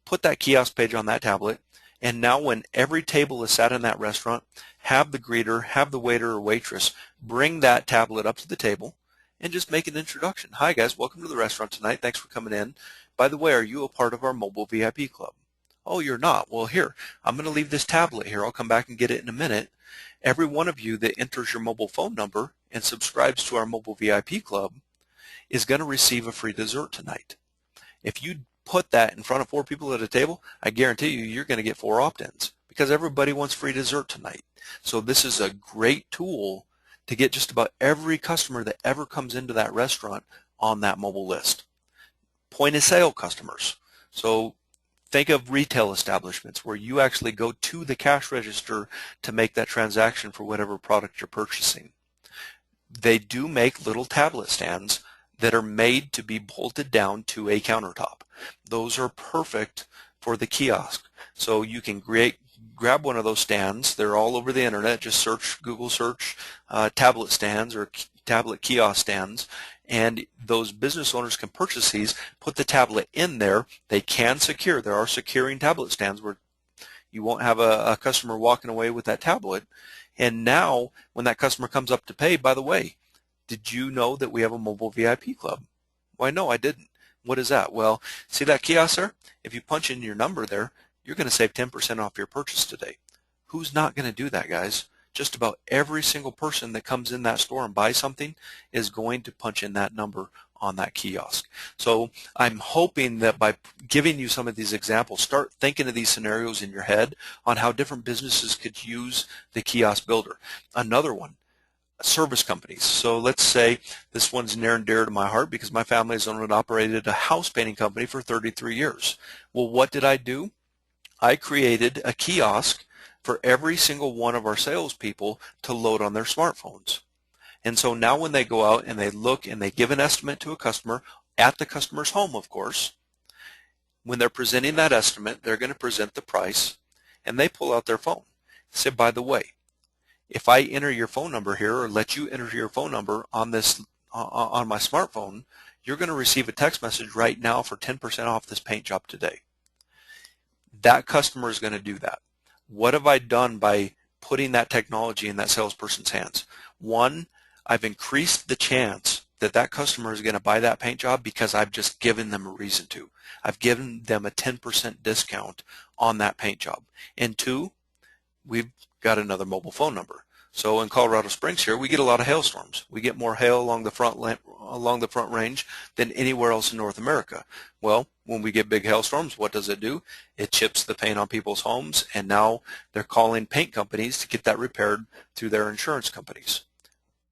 Put that kiosk page on that tablet, and now when every table is sat in that restaurant, have the greeter, have the waiter or waitress bring that tablet up to the table and just make an introduction. Hi guys, welcome to the restaurant tonight. Thanks for coming in. By the way, are you a part of our Mobile VIP Club? Oh, you're not. Well, here, I'm going to leave this tablet here. I'll come back and get it in a minute. Every one of you that enters your mobile phone number and subscribes to our Mobile VIP Club is going to receive a free dessert tonight. If you put that in front of 4 people at a table, I guarantee you, you're going to get 4 opt-ins because everybody wants free dessert tonight. So this is a great tool to get just about every customer that ever comes into that restaurant on that mobile list. Point of sale customers. So think of retail establishments where you actually go to the cash register to make that transaction for whatever product you're purchasing. They do make little tablet stands that are made to be bolted down to a countertop. Those are perfect for the kiosk. So you can grab one of those stands. They're all over the internet. Just search, Google search tablet stands or tablet kiosk stands, and those business owners can purchase these, put the tablet in there. They can secure. There are securing tablet stands where you won't have a customer walking away with that tablet. And now when that customer comes up to pay, by the way, did you know that we have a Mobile VIP Club? Why, no, I didn't. What is that? Well, see that kiosk there? If you punch in your number there, you're going to save 10% off your purchase today. Who's not going to do that, guys? Just about every single person that comes in that store and buys something is going to punch in that number on that kiosk. So I'm hoping that by giving you some of these examples, start thinking of these scenarios in your head on how different businesses could use the kiosk builder. Another one, service companies. So let's say this one's near and dear to my heart because my family has owned and operated a house painting company for 33 years. Well, what did I do? I created a kiosk for every single one of our salespeople to load on their smartphones. And so now when they go out and they look and they give an estimate to a customer at the customer's home, of course, when they're presenting that estimate, they're going to present the price, and they pull out their phone. Say, by the way, if I enter your phone number here or let you enter your phone number on this on my smartphone, you're going to receive a text message right now for 10% off this paint job today. That customer is going to do that. What have I done by putting that technology in that salesperson's hands? One, I've increased the chance that that customer is going to buy that paint job because I've just given them a reason to. I've given them a 10% discount on that paint job. And two, we've got another mobile phone number. So in Colorado Springs here, we get a lot of hailstorms. We get more hail along the front range than anywhere else in North America. Well, when we get big hailstorms, what does it do? It chips the paint on people's homes, and now they're calling paint companies to get that repaired through their insurance companies.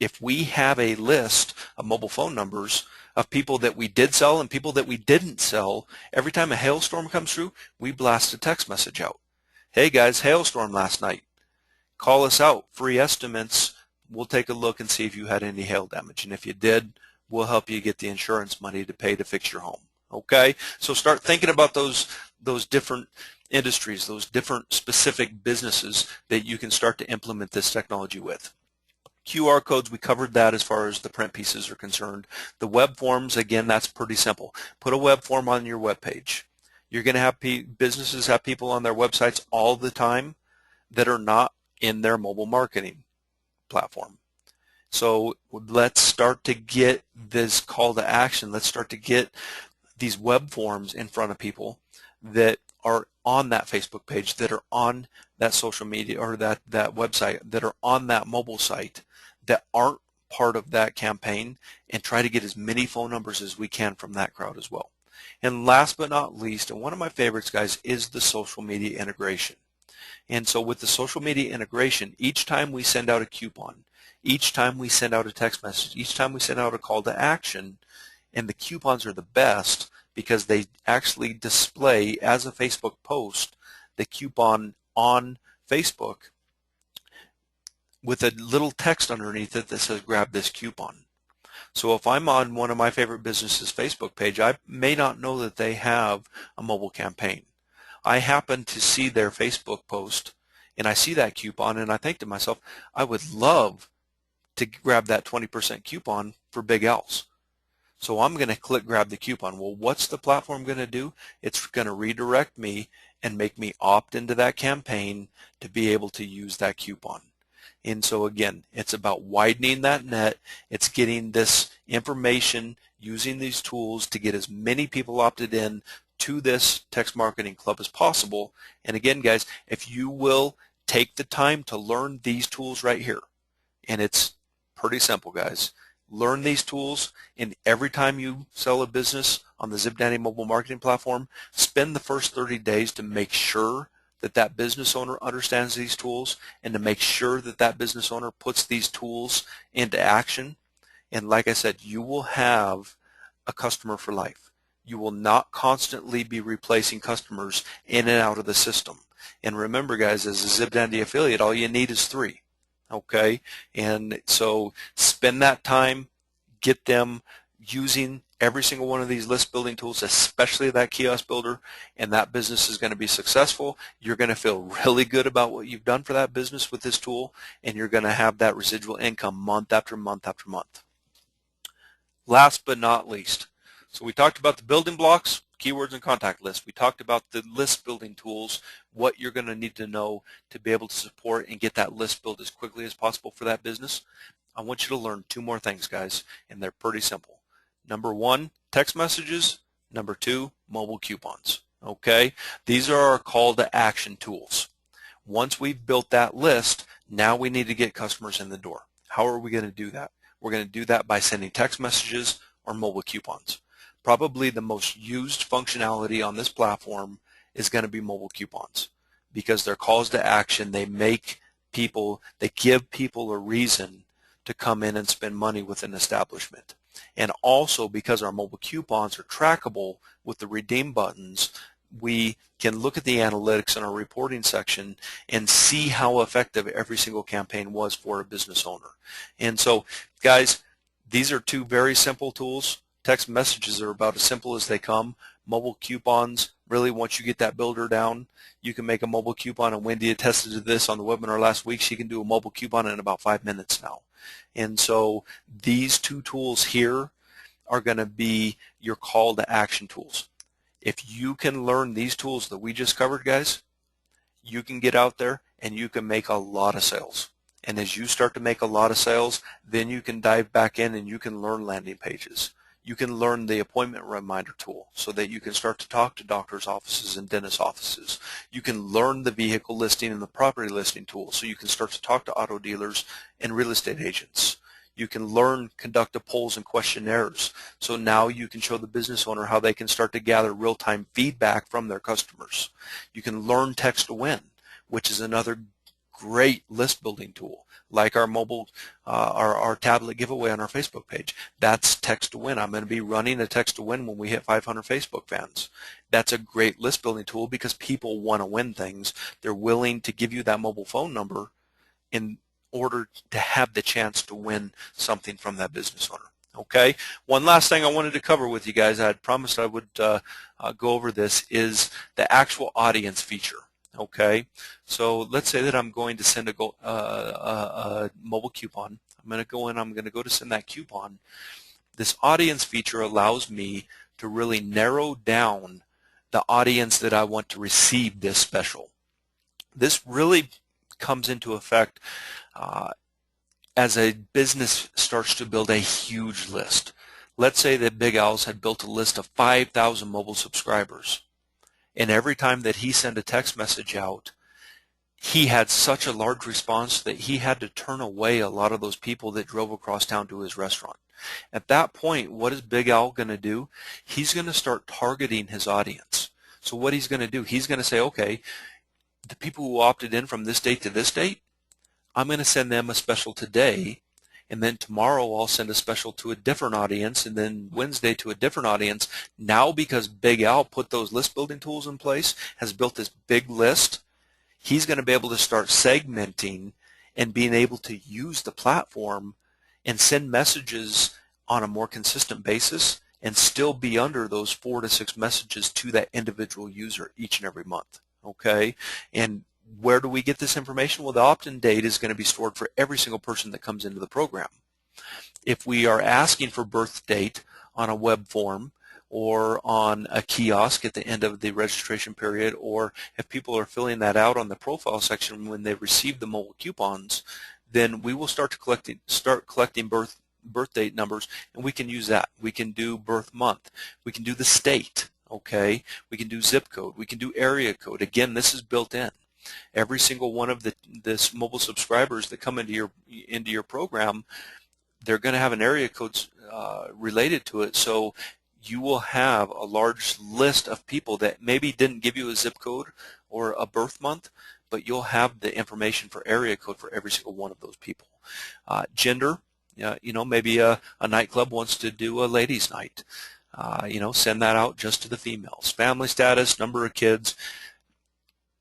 If we have a list of mobile phone numbers of people that we did sell and people that we didn't sell, every time a hailstorm comes through, we blast a text message out. Hey guys, hailstorm last night. Call us out, free estimates. We'll take a look and see if you had any hail damage. And if you did, we'll help you get the insurance money to pay to fix your home. Okay? So start thinking about those different industries, those different specific businesses that you can start to implement this technology with. QR codes, we covered that as far as the print pieces are concerned. The web forms, again, that's pretty simple. Put a web form on your web page. You're going to have businesses have people on their websites all the time that are not in their mobile marketing platform. So let's start to get this call to action. Let's start to get these web forms in front of people that are on that Facebook page, that are on that social media or that website, that are on that mobile site, that aren't part of that campaign, and try to get as many phone numbers as we can from that crowd as well. And last but not least, and one of my favorites, guys, is the social media integration. And so with the social media integration, each time we send out a coupon, each time we send out a text message, each time we send out a call to action, and the coupons are the best because they actually display as a Facebook post the coupon on Facebook with a little text underneath it that says grab this coupon. So if I'm on one of my favorite businesses' Facebook page, I may not know that they have a mobile campaign. I happen to see their Facebook post and I see that coupon and I think to myself, I would love to grab that 20% coupon for Big Al's. So I'm going to click grab the coupon. Well, what's the platform going to do? It's going to redirect me and make me opt into that campaign to be able to use that coupon. And so again, it's about widening that net. It's getting this information using these tools to get as many people opted in to this text marketing club as possible. And again, guys, if you will take the time to learn these tools right here, and it's pretty simple, guys. Learn these tools, and every time you sell a business on the ZipDandy mobile marketing platform, spend the first 30 days to make sure that that business owner understands these tools and to make sure that that business owner puts these tools into action. And like I said, you will have a customer for life. You will not constantly be replacing customers in and out of the system. And remember, guys, as a ZipDandy affiliate, all you need is 3. Okay, and so spend that time, get them using every single one of these list building tools, especially that kiosk builder, and that business is going to be successful. You're going to feel really good about what you've done for that business with this tool, and you're going to have that residual income month after month after month. Last but not least, so we talked about the building blocks, keywords and contact lists. We talked about the list building tools, what you're going to need to know to be able to support and get that list built as quickly as possible for that business. I want you to learn 2 more things, guys, and they're pretty simple. Number 1, text messages. Number 2, mobile coupons. Okay, these are our call to action tools. Once we've built that list, now we need to get customers in the door. How are we going to do that? We're going to do that by sending text messages or mobile coupons. Probably the most used functionality on this platform is going to be mobile coupons, because they're calls to action. They give people a reason to come in and spend money with an establishment. And also, because our mobile coupons are trackable with the redeem buttons, we can look at the analytics in our reporting section and see how effective every single campaign was for a business owner. And so, guys, these are 2 very simple tools. Text messages are about as simple as they come. Mobile coupons, really, once you get that builder down, you can make a mobile coupon, and Wendy attested to this on the webinar last week. She can do a mobile coupon in about 5 minutes now. And so these 2 tools here are going to be your call to action tools. If you can learn these tools that we just covered, guys, you can get out there and you can make a lot of sales. And as you start to make a lot of sales, then you can dive back in and you can learn landing pages. You can learn the appointment reminder tool so that you can start to talk to doctors' offices and dentist offices. You can learn the vehicle listing and the property listing tool so you can start to talk to auto dealers and real estate agents. You can learn conductive polls and questionnaires, so now you can show the business owner how they can start to gather real-time feedback from their customers. You can learn text to win, which is another great list building tool, like our mobile, our tablet giveaway on our Facebook page. That's text to win. I'm going to be running a text to win when we hit 500 Facebook fans. That's a great list building tool because people want to win things. They're willing to give you that mobile phone number in order to have the chance to win something from that business owner. Okay, one last thing I wanted to cover with you guys, I had promised I would go over this, is the actual audience feature. Okay, so let's say that I'm going to send a mobile coupon. I'm going to go in, I'm going to go to send that coupon. This audience feature allows me to really narrow down the audience that I want to receive this special. This really comes into effect as a business starts to build a huge list. Let's say that Big Al's had built a list of 5,000 mobile subscribers. And every time that he sent a text message out, he had such a large response that he had to turn away a lot of those people that drove across town to his restaurant. At that point, what is Big Al going to do? He's going to start targeting his audience. So what he's going to do, he's going to say, okay, the people who opted in from this date to this date, I'm going to send them a special today, and then tomorrow I'll send a special to a different audience, and then Wednesday to a different audience. Now, because Big Al put those list building tools in place, has built this big list, he's going to be able to start segmenting and being able to use the platform and send messages on a more consistent basis and still be under those 4 to 6 messages to that individual user each and every month. Okay, and where do we get this information? Well, the opt-in date is going to be stored for every single person that comes into the program. If we are asking for birth date on a web form or on a kiosk at the end of the registration period, or if people are filling that out on the profile section when they receive the mobile coupons, then we will start collecting birth birth date numbers, and we can use that. We can do birth month. We can do the state. Okay, we can do zip code. We can do area code. Again, this is built in. Every single one of this mobile subscribers that come into your program, they're going to have an area code related to it. So you will have a large list of people that maybe didn't give you a zip code or a birth month, but you'll have the information for area code for every single one of those people. Gender, maybe a nightclub wants to do a ladies' night. Send that out just to the females. Family status, number of kids.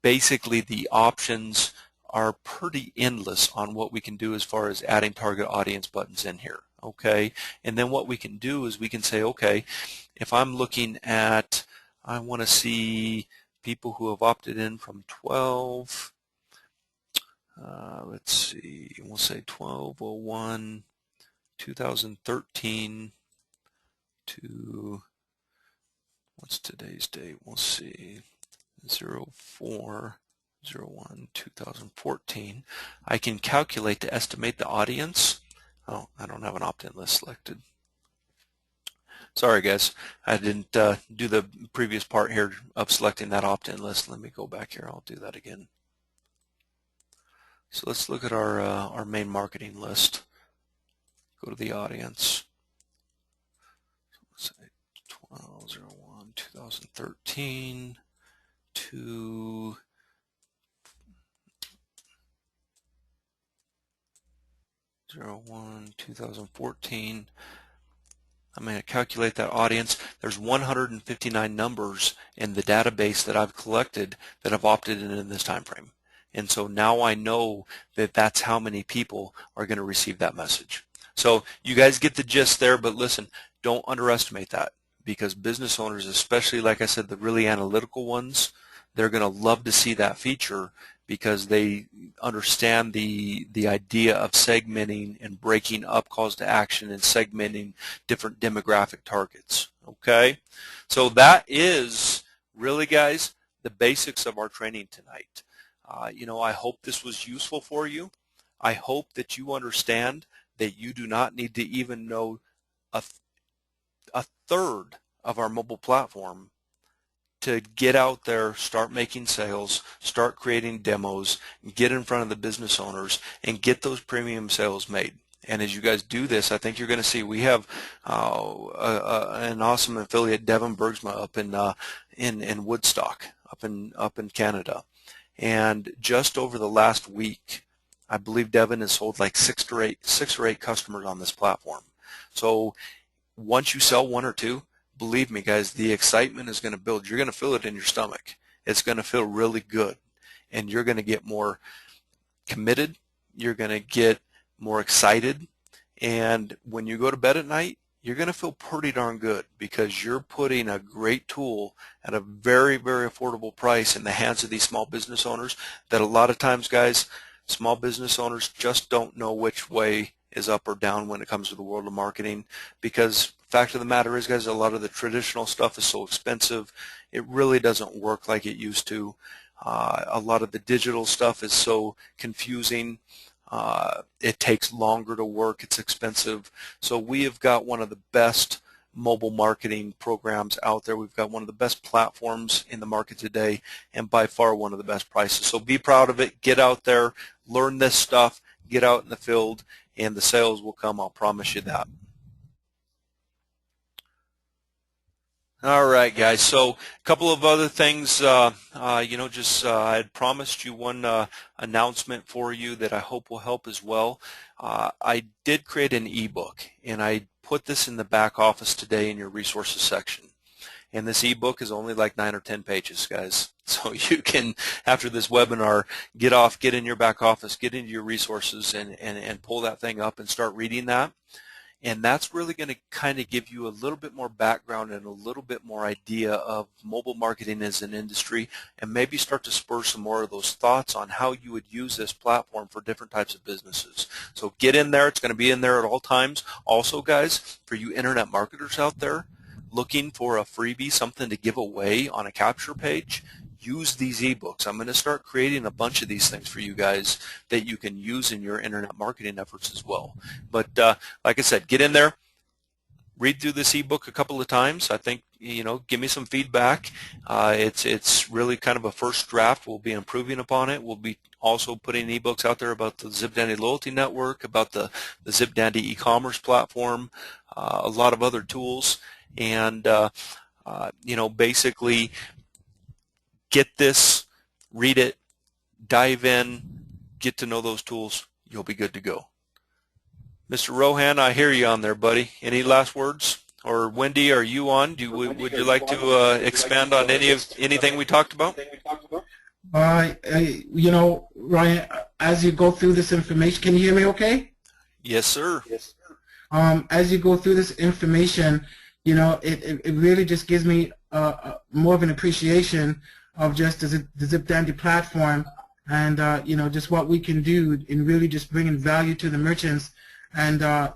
Basically, the options are pretty endless on what we can do as far as adding target audience buttons in here. Okay, and then what we can do is we can say, okay, if I'm looking at, I want to see people who have opted in from 12, let's see, we'll say 12/01, 2013 to, what's today's date? We'll see, 04/01/2014. I can calculate to estimate the audience. Oh, I don't have an opt-in list selected. Sorry guys, I didn't do the previous part here of selecting that opt-in list. Let me go back here. I'll do that again. So let's look at our main marketing list. Go to the audience. Let's say 12/01/2013 to 01/2014. I'm going to calculate that audience. There's 159 numbers in the database that I've collected that have opted in this time frame. And so now I know that that's how many people are going to receive that message. So you guys get the gist there, but listen, don't underestimate that, because business owners, especially like I said, the really analytical ones, they're going to love to see that feature because they understand the idea of segmenting and breaking up calls to action and segmenting different demographic targets. Okay, so that is really, guys, the basics of our training tonight. I hope this was useful for you. I hope that you understand that you do not need to even know a third of our mobile platform to get out there, start making sales, start creating demos, get in front of the business owners, and get those premium sales made. And as you guys do this, I think you're going to see we have an awesome affiliate, Devin Bergsma, up in Woodstock, up in Canada. And just over the last week, I believe Devin has sold like six or eight customers on this platform. So once you sell one or two, believe me, guys, the excitement is going to build. You're going to feel it in your stomach. It's going to feel really good, and you're going to get more committed. You're going to get more excited, and when you go to bed at night, you're going to feel pretty darn good because you're putting a great tool at a very, very affordable price in the hands of these small business owners that a lot of times, guys, small business owners just don't know which way is up or down when it comes to the world of marketing, because fact of the matter is, guys, a lot of the traditional stuff is so expensive. It really doesn't work like it used to. A lot of the digital stuff is so confusing. It takes longer to work. It's expensive. So we have got one of the best mobile marketing programs out there. We've got one of the best platforms in the market today, and by far one of the best prices. So be proud of it. Get out there, learn this stuff, get out in the field, and the sales will come. I'll promise you that. All right, guys. So a couple of other things. I had promised you one announcement for you that I hope will help as well. I did create an ebook, and I put this in the back office today in your resources section. And this ebook is only like 9 or 10 pages, guys. So you can, after this webinar, get in your back office, get into your resources, and pull that thing up and start reading that. And that's really going to kind of give you a little bit more background and a little bit more idea of mobile marketing as an industry, and maybe start to spur some more of those thoughts on how you would use this platform for different types of businesses. So get in there. It's going to be in there at all times. Also, guys, for you internet marketers out there looking for a freebie, something to give away on a capture page, use these ebooks. I'm going to start creating a bunch of these things for you guys that you can use in your internet marketing efforts as well. But like I said, get in there, read through this ebook a couple of times. I think, give me some feedback. It's really kind of a first draft. We'll be improving upon it. We'll be also putting ebooks out there about the ZipDandy Loyalty Network, about the ZipDandy e-commerce platform, a lot of other tools, and basically get this, read it, dive in, get to know those tools. You'll be good to go. Mr. Rohan, I hear you on there, buddy. Any last words? Or Wendy, are you on? Would you like to expand on anything we talked about? Ryan, as you go through this information, can you hear me okay? Yes, sir. As you go through this information, it really just gives me more of an appreciation of just the ZipDandy platform and, just what we can do in really just bringing value to the merchants. And, at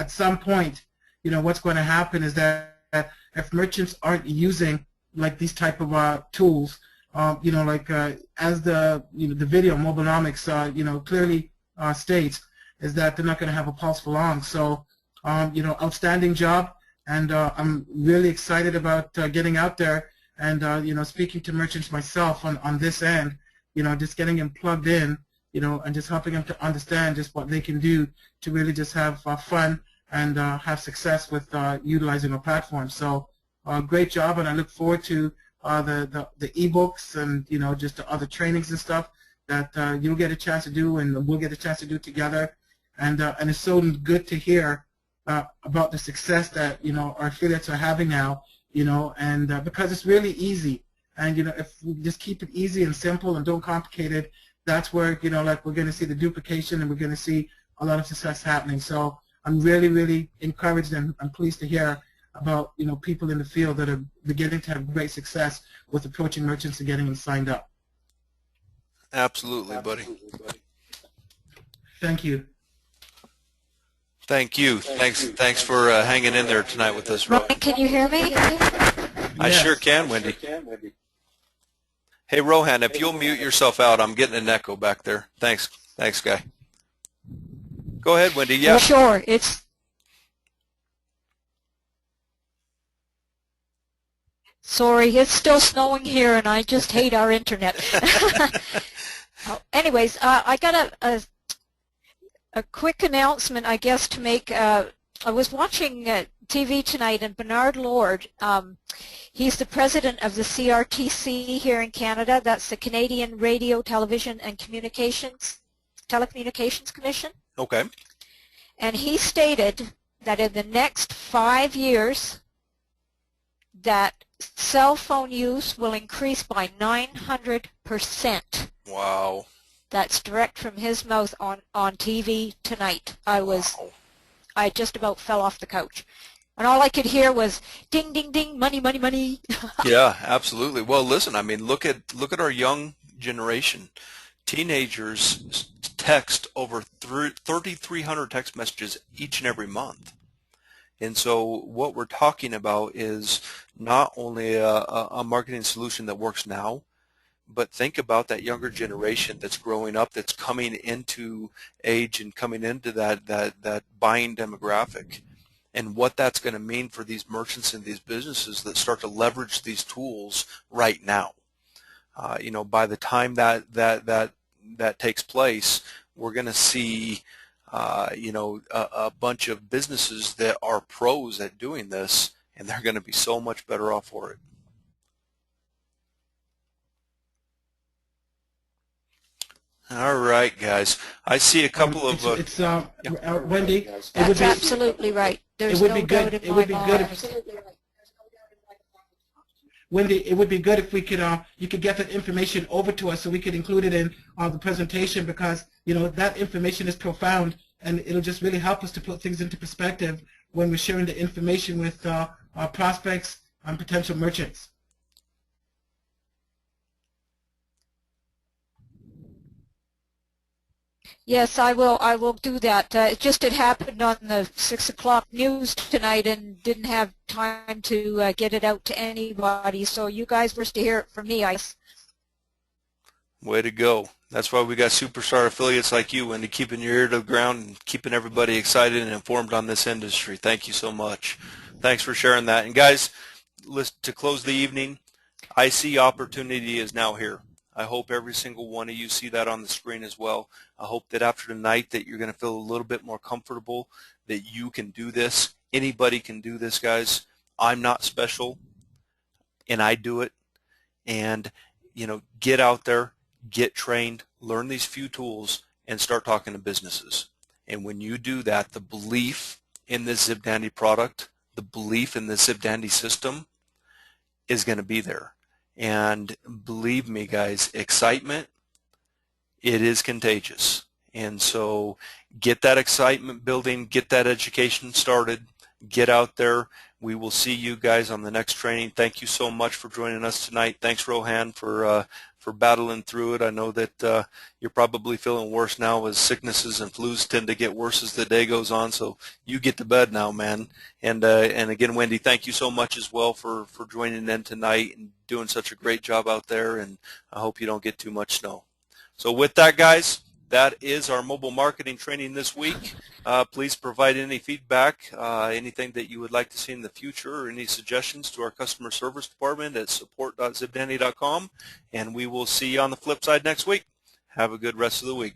some point, what's going to happen is that if merchants aren't using like these type of tools, as the video Mobilenomics clearly states, is that they're not going to have a pulse for long. So, outstanding job, and I'm really excited about getting out there and speaking to merchants myself on this end, just getting them plugged in, and just helping them to understand just what they can do to really just have fun and have success with utilizing our platform. So great job, and I look forward to the ebooks and just the other trainings and stuff that you'll get a chance to do and we'll get a chance to do together. And it's so good to hear about the success that our affiliates are having now, and because it's really easy, and if we just keep it easy and simple and don't complicate it, that's where we're going to see the duplication and we're going to see a lot of success happening. So I'm really, really encouraged and I'm pleased to hear about people in the field that are beginning to have great success with approaching merchants and getting them signed up. Absolutely, buddy. Thank you. Thank you. Thanks for hanging in there tonight with us, Ryan, can you hear me? I sure can, Wendy. Hey, Rohan, if you'll mute yourself out, I'm getting an echo back there. Thanks, guy. Go ahead, Wendy. Yeah. Well, sure. Sorry, it's still snowing here, and I just hate our internet. Anyways, I got a quick announcement, I guess, to make. I was watching TV tonight, and Bernard Lord, he's the president of the CRTC here in Canada. That's the Canadian Radio, Television, and Telecommunications Commission. Okay. And he stated that in the next 5 years, that cell phone use will increase by 900%. Wow. That's direct from his mouth on TV tonight. I just about fell off the couch. And all I could hear was ding, ding, ding, money, money, money. Yeah, absolutely. Well, listen, I mean, look at our young generation. Teenagers text over 3,300 text messages each and every month. And so what we're talking about is not only a marketing solution that works now, but think about that younger generation that's growing up, that's coming into age and coming into that buying demographic, and what that's going to mean for these merchants and these businesses that start to leverage these tools right now. By the time that takes place, we're going to see a bunch of businesses that are pros at doing this, and they're going to be so much better off for it. All right, guys. I see a couple of. Wendy. That's absolutely right. There's no doubt in my mind. Wendy, it would be good if we could, you could get that information over to us so we could include it in the presentation, because that information is profound and it'll just really help us to put things into perspective when we're sharing the information with our prospects and potential merchants. Yes, I will. I will do that. It just had happened on the 6 o'clock news tonight, and didn't have time to get it out to anybody. So you guys were to hear it from me, I guess. Way to go. That's why we got superstar affiliates like you, Wendy, keeping your ear to the ground and keeping everybody excited and informed on this industry. Thank you so much. Thanks for sharing that. And guys, to close the evening, I see opportunity is now here. I hope every single one of you see that on the screen as well. I hope that after tonight that you're going to feel a little bit more comfortable that you can do this. Anybody can do this, guys. I'm not special, and I do it. And, you know, get out there, get trained, learn these few tools, and start talking to businesses. And when you do that, the belief in this ZipDandy product, the belief in the ZipDandy system is going to be there. And believe me, guys, excitement, it is contagious. And so get that excitement building, get that education started, get out there. We will see you guys on the next training. Thank you so much for joining us tonight. Thanks, Rohan, for battling through it. I know that you're probably feeling worse now as sicknesses and flus tend to get worse as the day goes on. So you get to bed now, man. And again, Wendy, thank you so much as well for joining in tonight and doing such a great job out there. And I hope you don't get too much snow. So with that, guys, that is our mobile marketing training this week. Please provide any feedback, anything that you would like to see in the future, or any suggestions to our customer service department at support.zipdandy.com, and we will see you on the flip side next week. Have a good rest of the week.